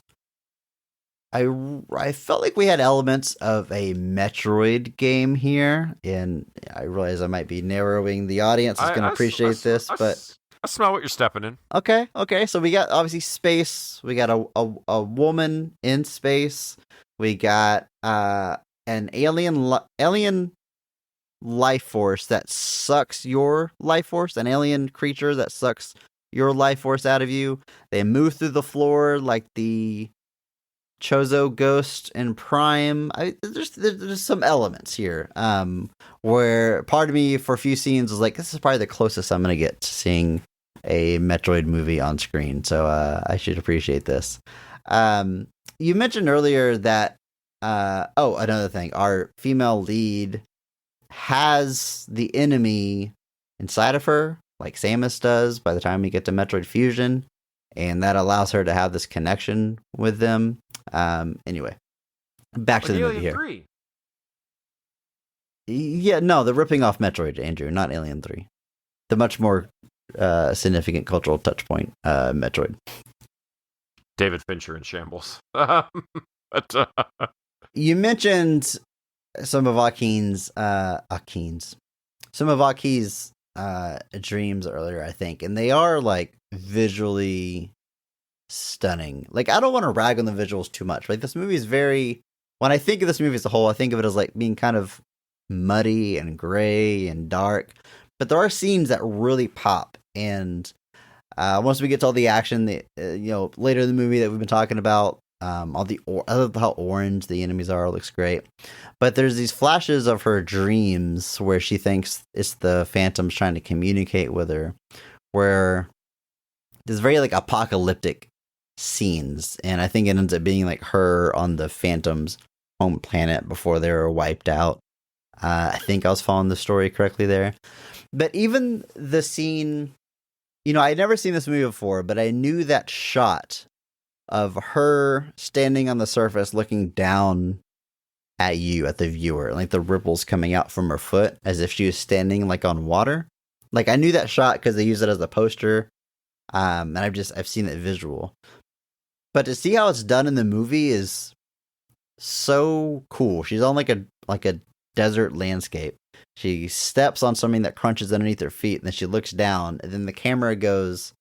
[SPEAKER 1] felt like we had elements of a Metroid game here, and I realize I might be narrowing the audience is going to appreciate this, but
[SPEAKER 5] I smell what you're stepping in.
[SPEAKER 1] Okay. So we got obviously space. We got a woman in space. We got an alien life force that sucks your life force, an alien creature that sucks your life force out of you. They move through the floor like the Chozo Ghost and Prime. There's some elements here where part of me for a few scenes was like, this is probably the closest I'm gonna get to seeing a Metroid movie on screen. So I should appreciate this. You mentioned earlier that another thing, our female lead has the enemy inside of her, like Samus does by the time we get to Metroid Fusion, and that allows her to have this connection with them. Anyway, back to the movie here.
[SPEAKER 5] 3.
[SPEAKER 1] Yeah, no, the ripping off Metroid, Andrew, not Alien 3. The much more significant cultural touchpoint, Metroid.
[SPEAKER 5] David Fincher in shambles.
[SPEAKER 1] You mentioned some of Aki's dreams earlier, I think, and they are like visually stunning. Like, I don't want to rag on the visuals too much. Like, this movie is when I think of this movie as a whole, I think of it as like being kind of muddy and gray and dark, but there are scenes that really pop. And once we get to all the action, later in the movie that we've been talking about, I love how orange the enemies are. It looks great. But there's these flashes of her dreams where she thinks it's the Phantoms trying to communicate with her, where there's very like apocalyptic scenes, and I think it ends up being like her on the Phantoms' home planet before they were wiped out. I think I was following the story correctly there. But even the scene, I'd never seen this movie before, but I knew that shot of her standing on the surface looking down at you, at the viewer, like the ripples coming out from her foot as if she was standing like on water. Like, I knew that shot because they use it as a poster. And I've seen it visual. But to see how it's done in the movie is so cool. She's on like a desert landscape. She steps on something that crunches underneath her feet, and then she looks down, and then the camera goes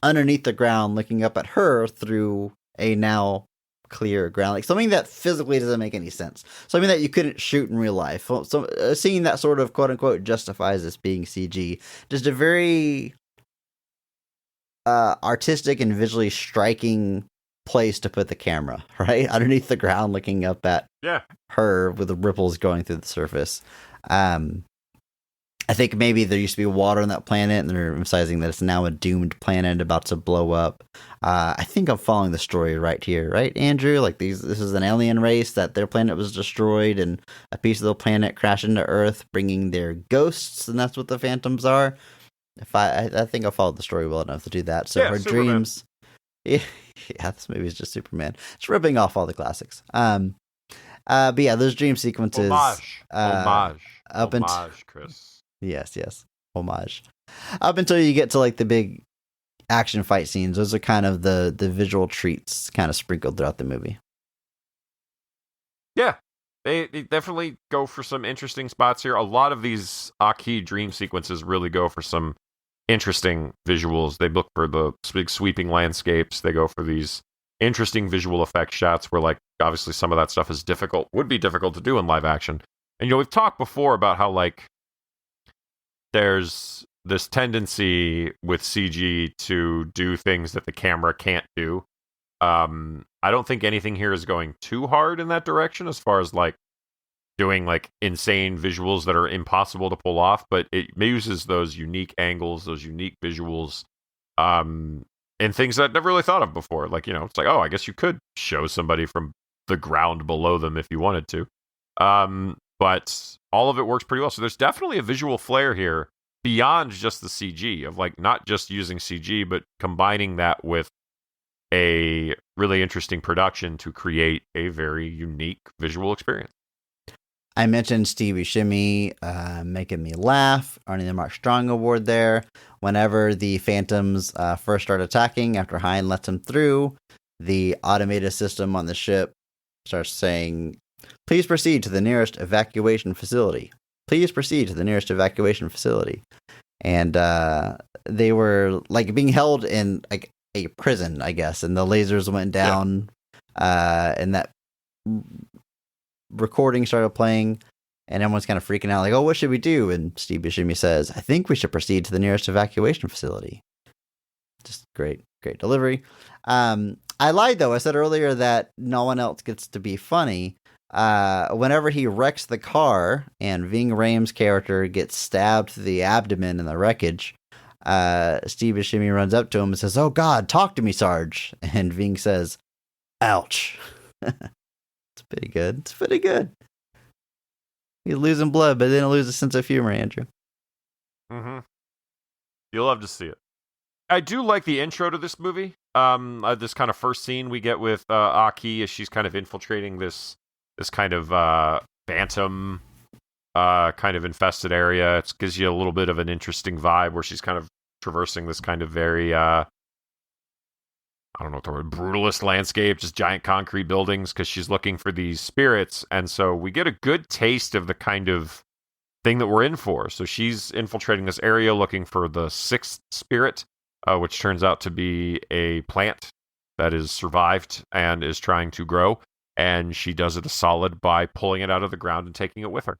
[SPEAKER 1] underneath the ground, looking up at her through a now clear ground, like something that physically doesn't make any sense, something that you couldn't shoot in real life. So seeing that sort of quote unquote justifies this being CG, just a very artistic and visually striking place to put the camera, right underneath the ground, looking up at her with the ripples going through the surface. I think maybe there used to be water on that planet, and they're emphasizing that it's now a doomed planet about to blow up. I think I'm following the story right here, right, Andrew? Like, this is an alien race that their planet was destroyed, and a piece of the planet crashed into Earth, bringing their ghosts, and that's what the Phantoms are. I think I followed the story well enough to do that. So her
[SPEAKER 5] Superman.
[SPEAKER 1] dreams, this movie is just Superman. It's ripping off all the classics. But yeah, those dream sequences,
[SPEAKER 5] homage, Chris.
[SPEAKER 1] Yes. Homage. Up until you get to like the big action fight scenes, those are kind of the visual treats kind of sprinkled throughout the movie.
[SPEAKER 5] Yeah, they definitely go for some interesting spots here. A lot of these Aki dream sequences really go for some interesting visuals. They look for the big sweeping landscapes. They go for these interesting visual effect shots where, like, obviously some of that stuff would be difficult to do in live action. And, we've talked before about how, like, there's this tendency with CG to do things that the camera can't do. I don't think anything here is going too hard in that direction as far as like doing like insane visuals that are impossible to pull off, but it uses those unique angles, those unique visuals, and things that I've never really thought of before. Like, it's like, oh, I guess you could show somebody from the ground below them if you wanted to. But all of it works pretty well. So there's definitely a visual flair here beyond just the CG, of like not just using CG, but combining that with a really interesting production to create a very unique visual experience.
[SPEAKER 1] I mentioned Steve Buscemi making me laugh, earning the Mark Strong Award there. Whenever the Phantoms first start attacking, after Hein lets them through, the automated system on the ship starts saying, "Please proceed to the nearest evacuation facility. Please proceed to the nearest evacuation facility." And they were like being held in like a prison, I guess, and the lasers went down, and that recording started playing, and everyone's kind of freaking out, like, "Oh, what should we do?" And Steve Buscemi says, "I think we should proceed to the nearest evacuation facility." Just great delivery. I I lied though. I said earlier that no one else gets to be funny. Whenever he wrecks the car and Ving Rhames' character gets stabbed through the abdomen in the wreckage, Steve Buscemi runs up to him and says, "Oh God, talk to me, Sarge." And Ving says, "Ouch." It's pretty good. It's pretty good. He's losing blood, but they don't lose a sense of humor, Andrew.
[SPEAKER 5] Mm-hmm. You'll love to see it. I do like the intro to this movie. This kind of first scene we get with Aki as she's kind of infiltrating this kind of phantom kind of infested area. It gives you a little bit of an interesting vibe where she's kind of traversing this kind of very I don't know what the word, brutalist landscape, just giant concrete buildings, because she's looking for these spirits. And so we get a good taste of the kind of thing that we're in for. So she's infiltrating this area looking for the sixth spirit, which turns out to be a plant that has survived and is trying to grow. And she does it a solid by pulling it out of the ground and taking it with her.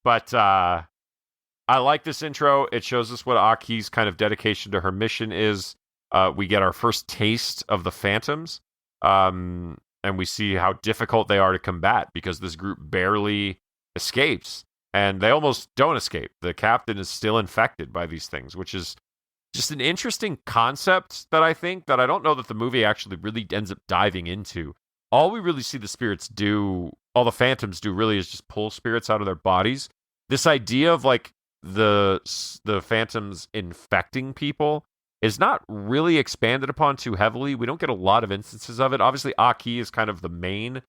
[SPEAKER 5] But I like this intro. It shows us what Aki's kind of dedication to her mission is. We get our first taste of the phantoms, and we see how difficult they are to combat because this group barely escapes, and they almost don't escape. The captain is still infected by these things, which is just an interesting concept that I don't know that the movie actually really ends up diving into. All we really see the spirits do, all the phantoms do really is just pull spirits out of their bodies. This idea of like the phantoms infecting people is not really expanded upon too heavily. We don't get a lot of instances of it. Obviously, Aki is kind of the main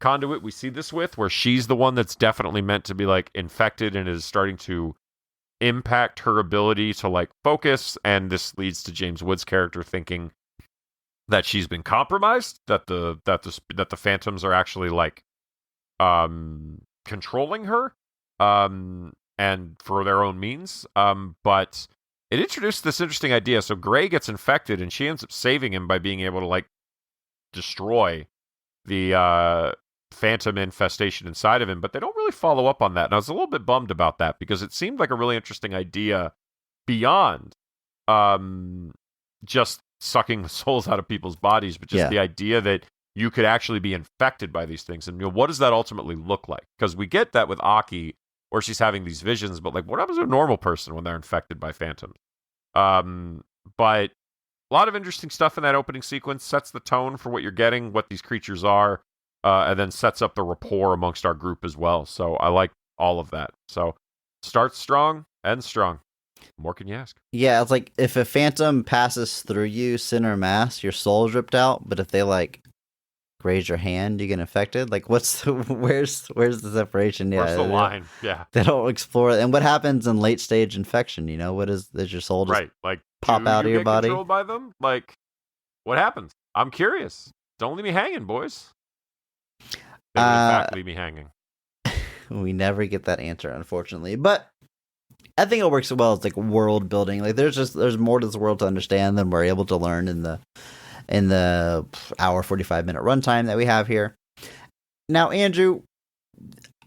[SPEAKER 5] conduit we see this with, where she's the one that's definitely meant to be like infected and is starting to impact her ability to like focus. And this leads to James Woods' character thinking that she's been compromised, that the phantoms are actually like controlling her. And for their own means. But it introduced this interesting idea. So Gray gets infected, and she ends up saving him by being able to, like, destroy the phantom infestation inside of him. But they don't really follow up on that. And I was a little bit bummed about that, because it seemed like a really interesting idea beyond just sucking the souls out of people's bodies, but just the idea that you could actually be infected by these things. And what does that ultimately look like? Because we get that with Aki, where she's having these visions, but like, what happens to a normal person when they're infected by phantoms? But a lot of interesting stuff in that opening sequence, sets the tone for what you're getting, what these creatures are, and then sets up the rapport amongst our group as well. So I like all of that. So starts strong, ends strong. What more can you ask? Yeah,
[SPEAKER 1] it's like if a phantom passes through you, center mass, your soul's ripped out. But if they like raise your hand, you get infected. Like, where's the separation?
[SPEAKER 5] Where's the line? Yeah,
[SPEAKER 1] they don't explore it. And what happens in late stage infection? What does your soul just
[SPEAKER 5] like
[SPEAKER 1] pop out of your body?
[SPEAKER 5] Controlled by them? Like, what happens? I'm curious. Don't leave me hanging, boys. They in fact leave me hanging.
[SPEAKER 1] We never get that answer, unfortunately. But I think it works well as like world building. Like, there's more to this world to understand than we're able to learn in the hour 45-minute runtime that we have here. Now, Andrew,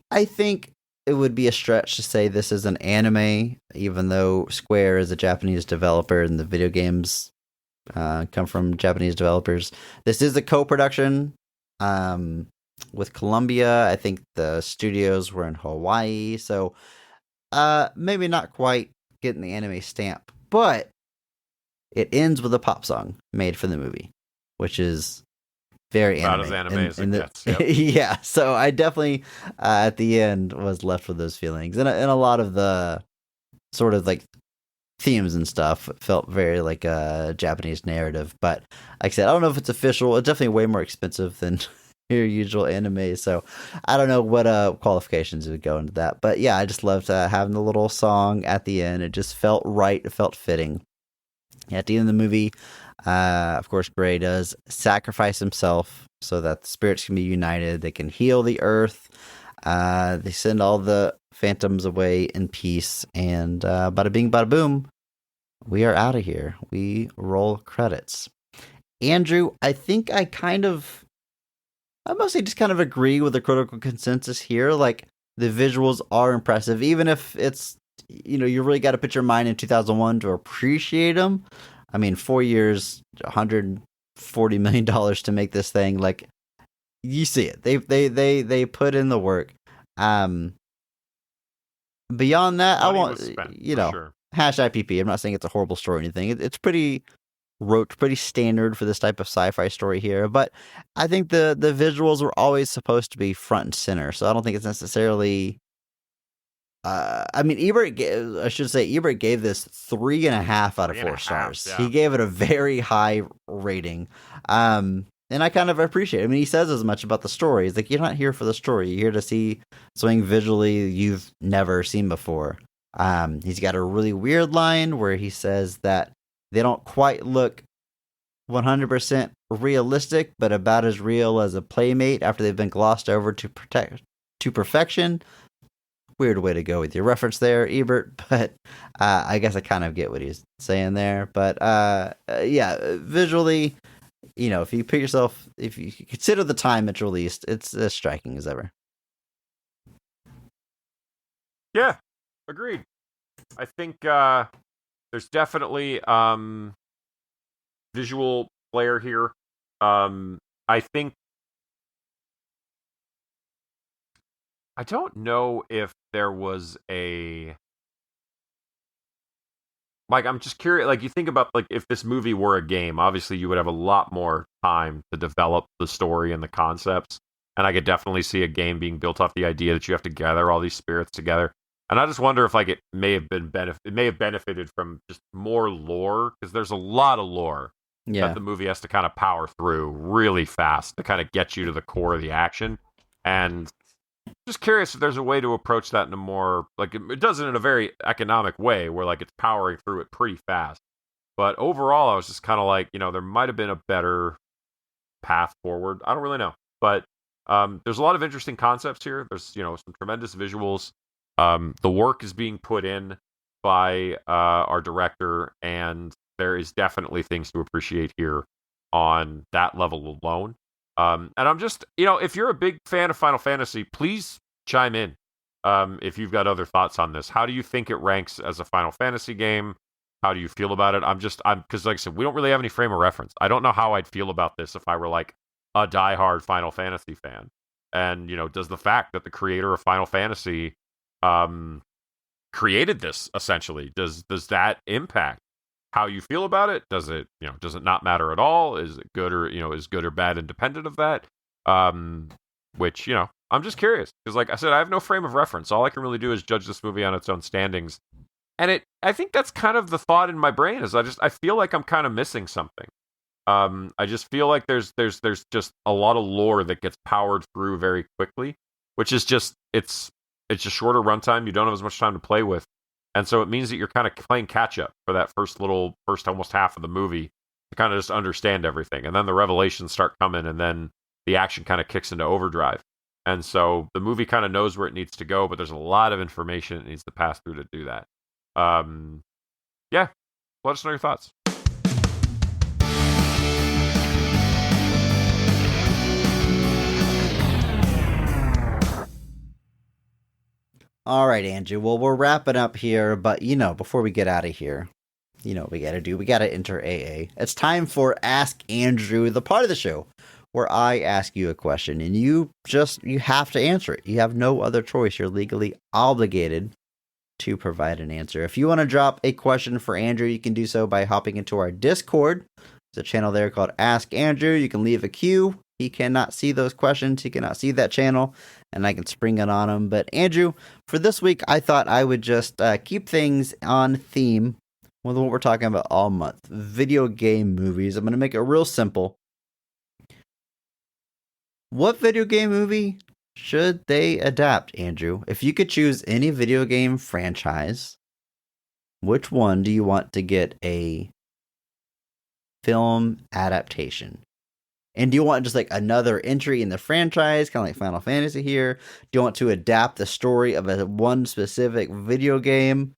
[SPEAKER 1] I think it would be a stretch to say this is an anime, even though Square is a Japanese developer and the video games come from Japanese developers. This is a co-production with Columbia. I think the studios were in Hawaii, so maybe not quite getting the anime stamp, but it ends with a pop song made for the movie, which is very
[SPEAKER 5] about
[SPEAKER 1] anime.
[SPEAKER 5] As anime as it gets. Yep.
[SPEAKER 1] Yeah, so I definitely at the end was left with those feelings, and a lot of the sort of like themes and stuff felt very like a Japanese narrative. But like I said, I don't know if it's official. It's definitely way more expensive than your usual anime, so I don't know what qualifications would go into that. But yeah, I just loved having the little song at the end. It just felt right. It felt fitting. At the end of the movie, of course, Gray does sacrifice himself so that the spirits can be united. They can heal the earth. They send all the phantoms away in peace. And bada bing, bada boom, we are out of here. We roll credits. Andrew, I think I mostly just kind of agree with the critical consensus here. Like, the visuals are impressive, even if it's, you really got to put your mind in 2001 to appreciate them. I mean, 4 years, $140 million to make this thing. Like, you see it. They put in the work. Beyond that, I
[SPEAKER 5] Money
[SPEAKER 1] want
[SPEAKER 5] was spent,
[SPEAKER 1] you
[SPEAKER 5] for
[SPEAKER 1] know
[SPEAKER 5] sure.
[SPEAKER 1] hash IPP. I'm not saying it's a horrible story or anything. It's pretty pretty standard for this type of sci-fi story here. But I think the visuals were always supposed to be front and center, so I don't think it's necessarily. I mean, I should say, Ebert gave this 3.5 out of 4 stars.
[SPEAKER 5] Yeah.
[SPEAKER 1] He gave it a very high rating. And I kind of appreciate it. I mean, he says as much about the story. He's like, you're not here for the story. You're here to see something visually you've never seen before. He's got a really weird line where he says that they don't quite look 100% realistic, but about as real as a playmate after they've been glossed over to perfection. Weird way to go with your reference there, Ebert, but I guess I kind of get what he's saying there. But yeah, visually, if you consider the time it's released, it's as striking as ever.
[SPEAKER 5] Yeah, agreed. I think there's definitely visual flair here. I think I don't know if there was I'm just curious, like, you think about, like, if this movie were a game, obviously you would have a lot more time to develop the story and the concepts, and I could definitely see a game being built off the idea that you have to gather all these spirits together. And I just wonder if, like, it may have benefited from just more lore, because there's a lot of lore
[SPEAKER 1] Yeah.
[SPEAKER 5] that the movie has to kind of power through really fast to kind of get you to the core of the action. And just curious if there's a way to approach that in a more, like, it does it in a very economic way where, like, it's powering through it pretty fast. But overall, I was just kind of like, there might have been a better path forward. I don't really know. But there's a lot of interesting concepts here. There's, some tremendous visuals. The work is being put in by our director, and there is definitely things to appreciate here on that level alone. And I'm just, if you're a big fan of Final Fantasy, please chime in. If you've got other thoughts on this, how do you think it ranks as a Final Fantasy game? How do you feel about it? Because, like I said, we don't really have any frame of reference. I don't know how I'd feel about this if I were like a diehard Final Fantasy fan. And, does the fact that the creator of Final Fantasy created this, essentially, does that impact how you feel about it? Does it not matter at all? Is it good, or is good or bad independent of that? Which, I'm just curious, because, like I said, I have no frame of reference. All I can really do is judge this movie on its own standings. And I think that's kind of the thought in my brain, is I feel like I'm kind of missing something. I just feel like there's just a lot of lore that gets powered through very quickly, which is just, it's a shorter runtime. You don't have as much time to play with. And so it means that you're kind of playing catch up for that first almost half of the movie to kind of just understand everything. And then the revelations start coming, and then the action kind of kicks into overdrive. And so the movie kind of knows where it needs to go, but there's a lot of information it needs to pass through to do that. Yeah, let us know your thoughts.
[SPEAKER 1] All right, Andrew. Well, we're wrapping up here, but before we get out of here, what we got to do? We got to enter AA. It's time for Ask Andrew, the part of the show where I ask you a question and you have to answer it. You have no other choice. You're legally obligated to provide an answer. If you want to drop a question for Andrew, you can do so by hopping into our Discord. There's a channel there called Ask Andrew. You can leave a queue. He cannot see those questions. He cannot see that channel, and I can spring it on him. But Andrew, for this week, I thought I would just keep things on theme with what we're talking about all month. Video game movies. I'm going to make it real simple. What video game movie should they adapt, Andrew? If you could choose any video game franchise, which one do you want to get a film adaptation? And do you want just like another entry in the franchise, kind of like Final Fantasy here? Do you want to adapt the story of one specific video game?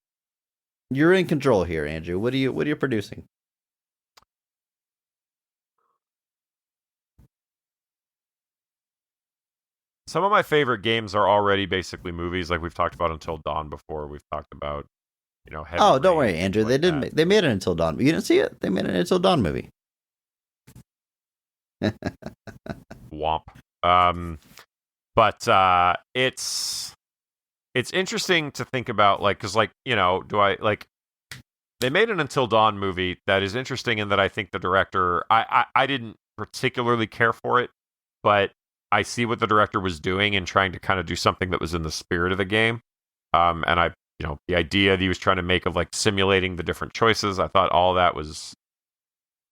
[SPEAKER 1] You're in control here, Andrew. What are you producing?
[SPEAKER 5] Some of my favorite games are already basically movies, like we've talked about Until Dawn before. We've talked about heavy
[SPEAKER 1] Oh, don't
[SPEAKER 5] rain,
[SPEAKER 1] worry, Andrew.
[SPEAKER 5] things
[SPEAKER 1] They
[SPEAKER 5] like
[SPEAKER 1] didn't.
[SPEAKER 5] that.
[SPEAKER 1] They made it Until Dawn. You didn't see it. They made it Until Dawn movie.
[SPEAKER 5] Womp. But it's interesting to think about, like, because, like, do I like? They made an Until Dawn movie that is interesting in that I think the director, I didn't particularly care for it, but I see what the director was doing and trying to kind of do something that was in the spirit of the game. And the idea that he was trying to make of like simulating the different choices, I thought all that was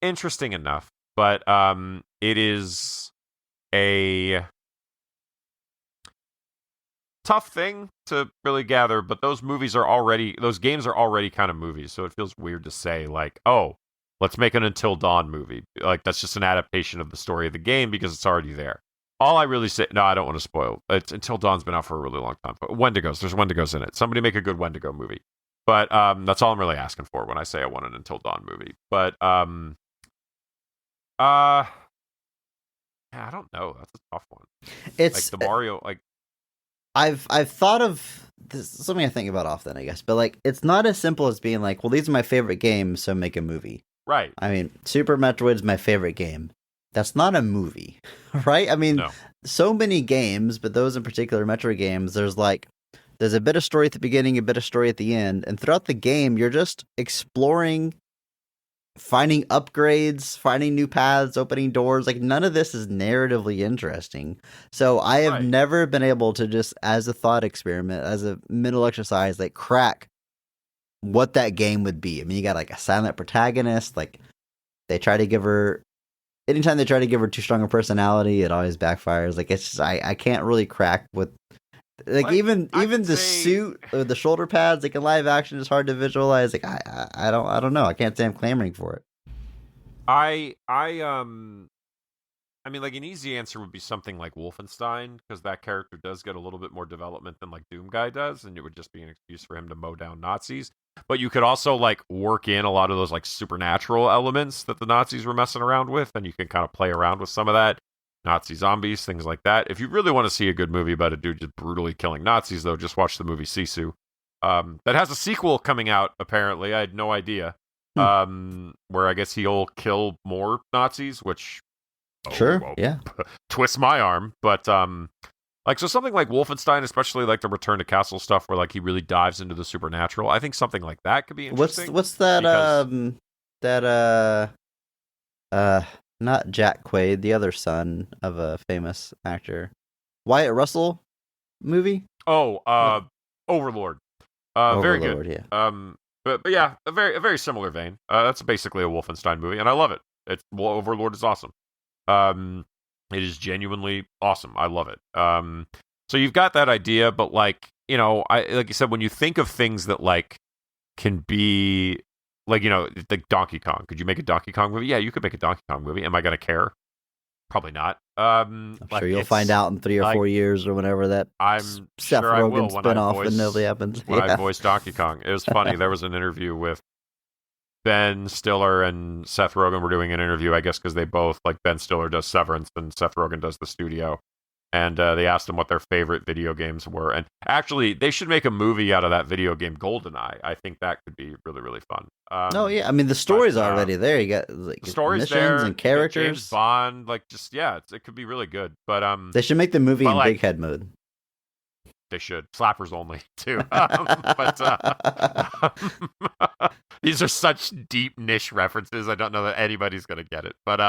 [SPEAKER 5] interesting enough. But it is a tough thing to really gather, but those games are already kind of movies, so it feels weird to say like, oh, let's make an Until Dawn movie. Like, that's just an adaptation of the story of the game because it's already there. All I really say, no, I don't want to spoil. It's Until Dawn's been out for a really long time. But there's Wendigos in it. Somebody make a good Wendigo movie. But that's all I'm really asking for when I say I want an Until Dawn movie. But yeah, I don't know. That's a tough one.
[SPEAKER 1] It's
[SPEAKER 5] like the Mario, like.
[SPEAKER 1] I've thought of this, something I think about often, I guess, but like it's not as simple as being like, well, these are my favorite games, so make a movie.
[SPEAKER 5] Right.
[SPEAKER 1] I mean, Super Metroid's my favorite game. That's not a movie, right? I mean,
[SPEAKER 5] No.
[SPEAKER 1] so many games, but those in particular Metroid games, there's a bit of story at the beginning, a bit of story at the end, and throughout the game, you're just exploring, finding upgrades, finding new paths, opening doors. Like, none of this is narratively interesting. So I have
[SPEAKER 5] Right.
[SPEAKER 1] never been able to just, as a thought experiment, as a mental exercise, like crack what that game would be. I mean, you got like a silent protagonist. Like, anytime they try to give her too strong a personality, it always backfires. Like, it's just, I can't really crack what. Like, even the suit or the shoulder pads, like in live action, is hard to visualize. Like, I don't know. I can't say I'm clamoring for it.
[SPEAKER 5] I mean, like, an easy answer would be something like Wolfenstein, because that character does get a little bit more development than like Doom Guy does, and it would just be an excuse for him to mow down Nazis. But you could also like work in a lot of those like supernatural elements that the Nazis were messing around with, and you can kind of play around with some of that. Nazi zombies, things like that. If you really want to see a good movie about a dude just brutally killing Nazis, though, just watch the movie Sisu. That has a sequel coming out, apparently. I had no idea. Where I guess he'll kill more Nazis, which
[SPEAKER 1] Sure, yeah.
[SPEAKER 5] twists my arm. But like, so something like Wolfenstein, especially like the Return to Castle stuff, where like he really dives into the supernatural. I think something like that could be interesting.
[SPEAKER 1] What's that?
[SPEAKER 5] because-
[SPEAKER 1] Not Jack Quaid, the other son of a famous actor, Wyatt Russell movie.
[SPEAKER 5] Oh, Overlord. Very good.
[SPEAKER 1] Overlord, yeah.
[SPEAKER 5] But yeah, a very similar vein. That's basically a Wolfenstein movie, and I love it. Overlord is awesome. It is genuinely awesome. I love it. So you've got that idea, but like, like you said, when you think of things that like can be like, like Donkey Kong, could you make a Donkey Kong movie? Yeah, you could make a Donkey Kong movie. Am I gonna care? Probably not.
[SPEAKER 1] I'm sure you'll find out in 3 or 4 years or whenever that
[SPEAKER 5] I'm
[SPEAKER 1] Seth
[SPEAKER 5] sure I
[SPEAKER 1] Rogen
[SPEAKER 5] will
[SPEAKER 1] spinoff inevitably happens.
[SPEAKER 5] when I voiced Donkey Kong. It was funny. There was an interview with Ben Stiller and Seth Rogen were doing an interview, I guess, because they both, like, Ben Stiller does Severance and Seth Rogen does The Studio. And they asked him what their favorite video games were. And actually, they should make a movie out of that video game, GoldenEye. I think that could be really, really fun.
[SPEAKER 1] No, yeah. I mean, the story's already there. You got like
[SPEAKER 5] the story's
[SPEAKER 1] missions
[SPEAKER 5] there,
[SPEAKER 1] and characters.
[SPEAKER 5] James Bond, like, just, yeah, it could be really good. But
[SPEAKER 1] They should make the movie
[SPEAKER 5] but,
[SPEAKER 1] in
[SPEAKER 5] like,
[SPEAKER 1] big head mode.
[SPEAKER 5] they should. Slappers only, too. These are such deep niche references. I don't know that anybody's going to get it. But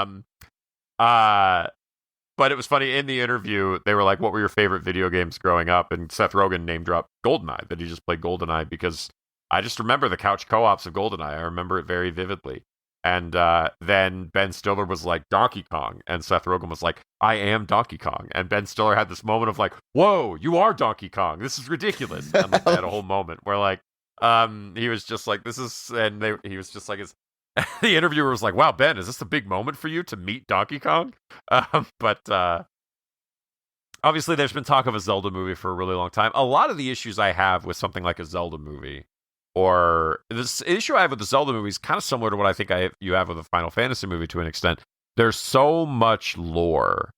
[SPEAKER 5] it was funny, in the interview, they were like, what were your favorite video games growing up? And Seth Rogen name dropped GoldenEye, that he just played GoldenEye, because I just remember the couch co-ops of GoldenEye. I remember it very vividly. And then Ben Stiller was like, Donkey Kong. And Seth Rogen was like, I am Donkey Kong. And Ben Stiller had this moment of like, whoa, you are Donkey Kong. This is ridiculous. And like, they had a whole moment where like, he was just like, this is, and he was just like, the interviewer was like, wow, Ben, is this a big moment for you to meet Donkey Kong? But obviously there's been talk of a Zelda movie for a really long time. A lot of the issues I have with something like a Zelda movie, or this issue I have with the Zelda movie, is kind of similar to what I think you have with a Final Fantasy movie to an extent. There's so much lore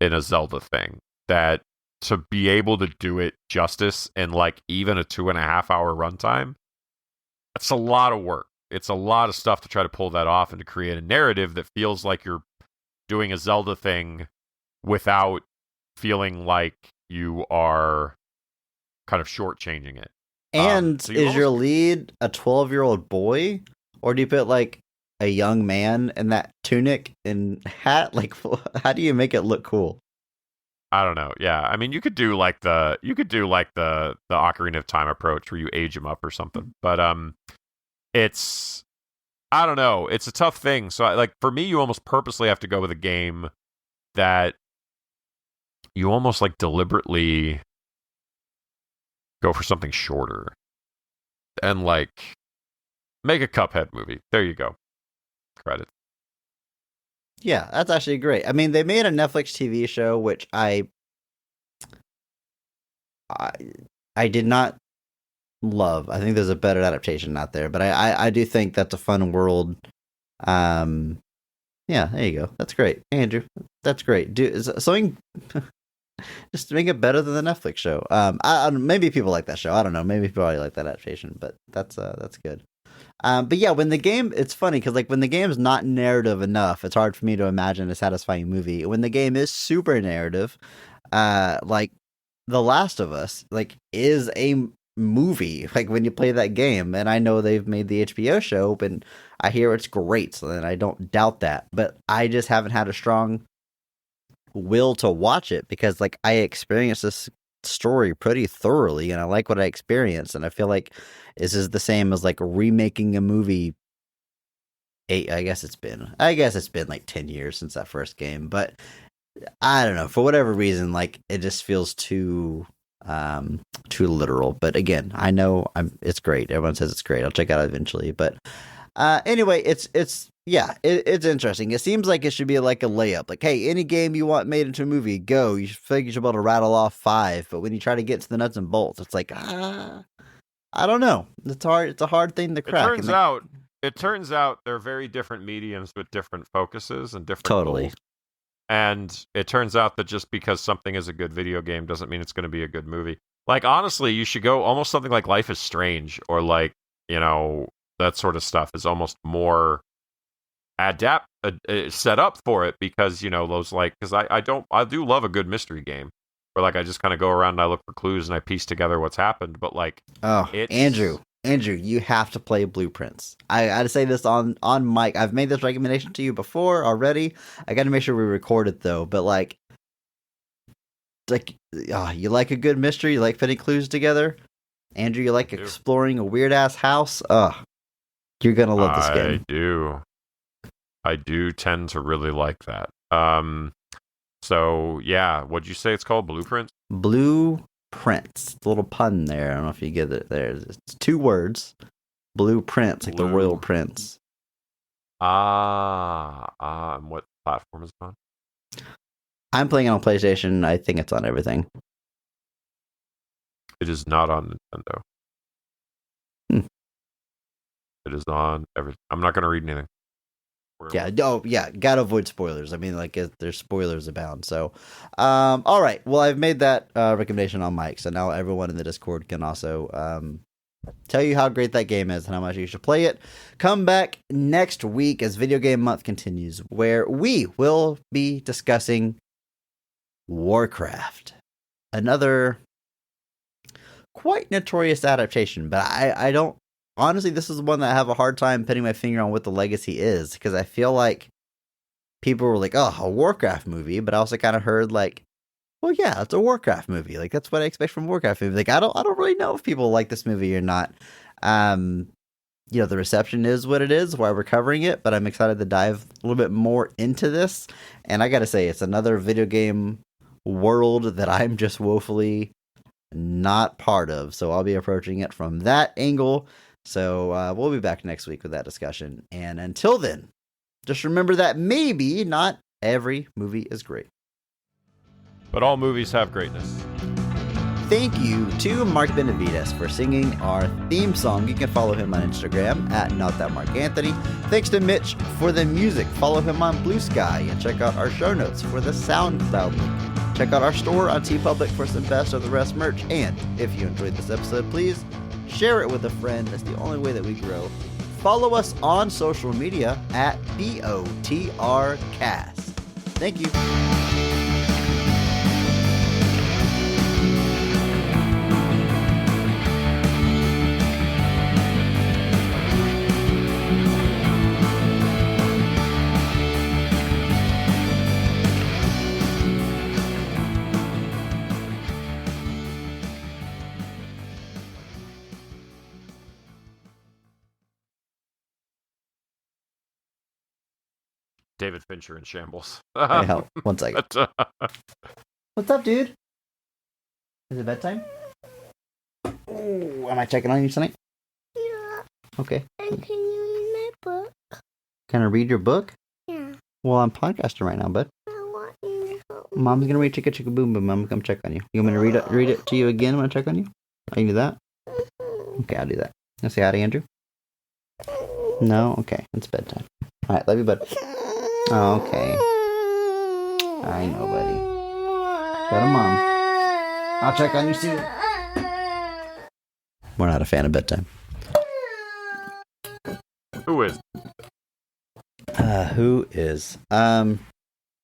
[SPEAKER 5] in a Zelda thing that to be able to do it justice in like even a 2.5 hour runtime It's a lot of work. It's a lot of stuff to try to pull that off and to create a narrative that feels like you're doing a Zelda thing without feeling like you are kind of shortchanging it.
[SPEAKER 1] And
[SPEAKER 5] So you
[SPEAKER 1] is your
[SPEAKER 5] almost-
[SPEAKER 1] lead a 12-year-old boy, or do you put like a young man in that tunic and hat? Like, how do you make it look cool?
[SPEAKER 5] I don't know. Yeah, I mean, you could do like the Ocarina of Time approach where you age him up or something. But it's I don't know. It's a tough thing. So like for me, you almost purposely have to go with a game that you almost like deliberately go for something shorter and like make a Cuphead movie. There you go. Credit.
[SPEAKER 1] Yeah, that's actually great. I mean, they made a Netflix TV show, which I did not love. I think there's a better adaptation out there, but I do think that's a fun world. Yeah, there you go. That's great, Andrew. That's great. Do something just to make it better than the Netflix show. Maybe people like that show. I don't know. Maybe people already like that adaptation, but that's good. But yeah, when the game, it's funny because like when the game's not narrative enough, it's hard for me to imagine a satisfying movie. When the game is super narrative, like The Last of Us, like is a movie. Like when you play that game, and I know they've made the HBO show, and I hear it's great, so then I don't doubt that. But I just haven't had a strong will to watch it because like I experienced this story pretty thoroughly, and I like what I experienced, and I feel like this is the same as like remaking a movie. I guess it's been like 10 years since that first game, but I don't know, for whatever reason, like it just feels too literal. But again, I know it's great. Everyone says it's great. I'll check it out eventually. But anyway, it's interesting. It seems like it should be like a layup. Like, hey, any game you want made into a movie, go. You feel like you should be able to rattle off 5. But when you try to get to the nuts and bolts, it's like, I don't know. It's hard. It's a hard thing to crack.
[SPEAKER 5] It turns out they're very different mediums with different focuses and different
[SPEAKER 1] Totally.
[SPEAKER 5] goals. And it turns out that just because something is a good video game doesn't mean it's going to be a good movie. Like, honestly, you should go almost something like Life is Strange or like, that sort of stuff is almost more set up for it because, those like, because I do love a good mystery game where like I just kind of go around and I look for clues and I piece together what's happened. But like,
[SPEAKER 1] Andrew, you have to play Blueprints. I got to say this on mic. I've made this recommendation to you before already. I got to make sure we record it though. But like, you like a good mystery? You like putting clues together? Andrew, you like exploring a weird ass house? You're gonna love this game.
[SPEAKER 5] I do tend to really like that. So yeah, what'd you say it's called? Blueprints?
[SPEAKER 1] Blueprints. The little pun there. I don't know if you get it there. It's 2 words. Blueprints, like the royal prince.
[SPEAKER 5] And what platform is it on?
[SPEAKER 1] I'm playing it on PlayStation. I think it's on everything.
[SPEAKER 5] It is not on Nintendo. It is on everything. I'm not going to read anything.
[SPEAKER 1] Gotta avoid spoilers. I mean, like, there's spoilers abound. So, all right. Well, I've made that recommendation on mic, so now everyone in the Discord can also tell you how great that game is and how much you should play it. Come back next week as Video Game Month continues, where we will be discussing Warcraft, another quite notorious adaptation, but I don't. Honestly, this is one that I have a hard time putting my finger on what the legacy is, because I feel like people were like, oh, a Warcraft movie, but I also kind of heard like, well, yeah, it's a Warcraft movie. Like, that's what I expect from a Warcraft movie. Like, I don't really know if people like this movie or not. The reception is what it is, why we're covering it, but I'm excited to dive a little bit more into this. And I gotta say, it's another video game world that I'm just woefully not part of, so I'll be approaching it from that angle. So we'll be back next week with that discussion. And until then, just remember that maybe not every movie is great,
[SPEAKER 5] but all movies have greatness.
[SPEAKER 1] Thank you to Mark Benavides for singing our theme song. You can follow him on Instagram at NotThatMarkAnthony. Thanks to Mitch for the music. Follow him on Blue Sky and check out our show notes for the SoundCloud link. Check out our store on TeePublic for some Best of the Rest merch. And if you enjoyed this episode, please Share it with a friend. That's the only way that we grow. Follow us on social media at BOTRcast. Thank you.
[SPEAKER 5] David Fincher in shambles.
[SPEAKER 1] Hey, help. 1 second. What's up, dude? Is it bedtime? Oh, am I checking on you tonight?
[SPEAKER 6] Yeah.
[SPEAKER 1] Okay.
[SPEAKER 6] And can you read my book?
[SPEAKER 1] Can I read your book?
[SPEAKER 6] Yeah.
[SPEAKER 1] Well, I'm podcasting right now, bud.
[SPEAKER 6] I want you to help me.
[SPEAKER 1] Mom's gonna read Chicka Chicka Boom Boom. I'm gonna come check on you. You want me to read it to you again when I check on you? I can do that? Okay, I'll do that. I'll say hi to Andrew. No? Okay, it's bedtime. Alright, love you, bud. Oh, okay. I know, buddy. Go to Mom. I'll check on you soon. We're not a fan of bedtime.
[SPEAKER 5] Who is?
[SPEAKER 1] Who is?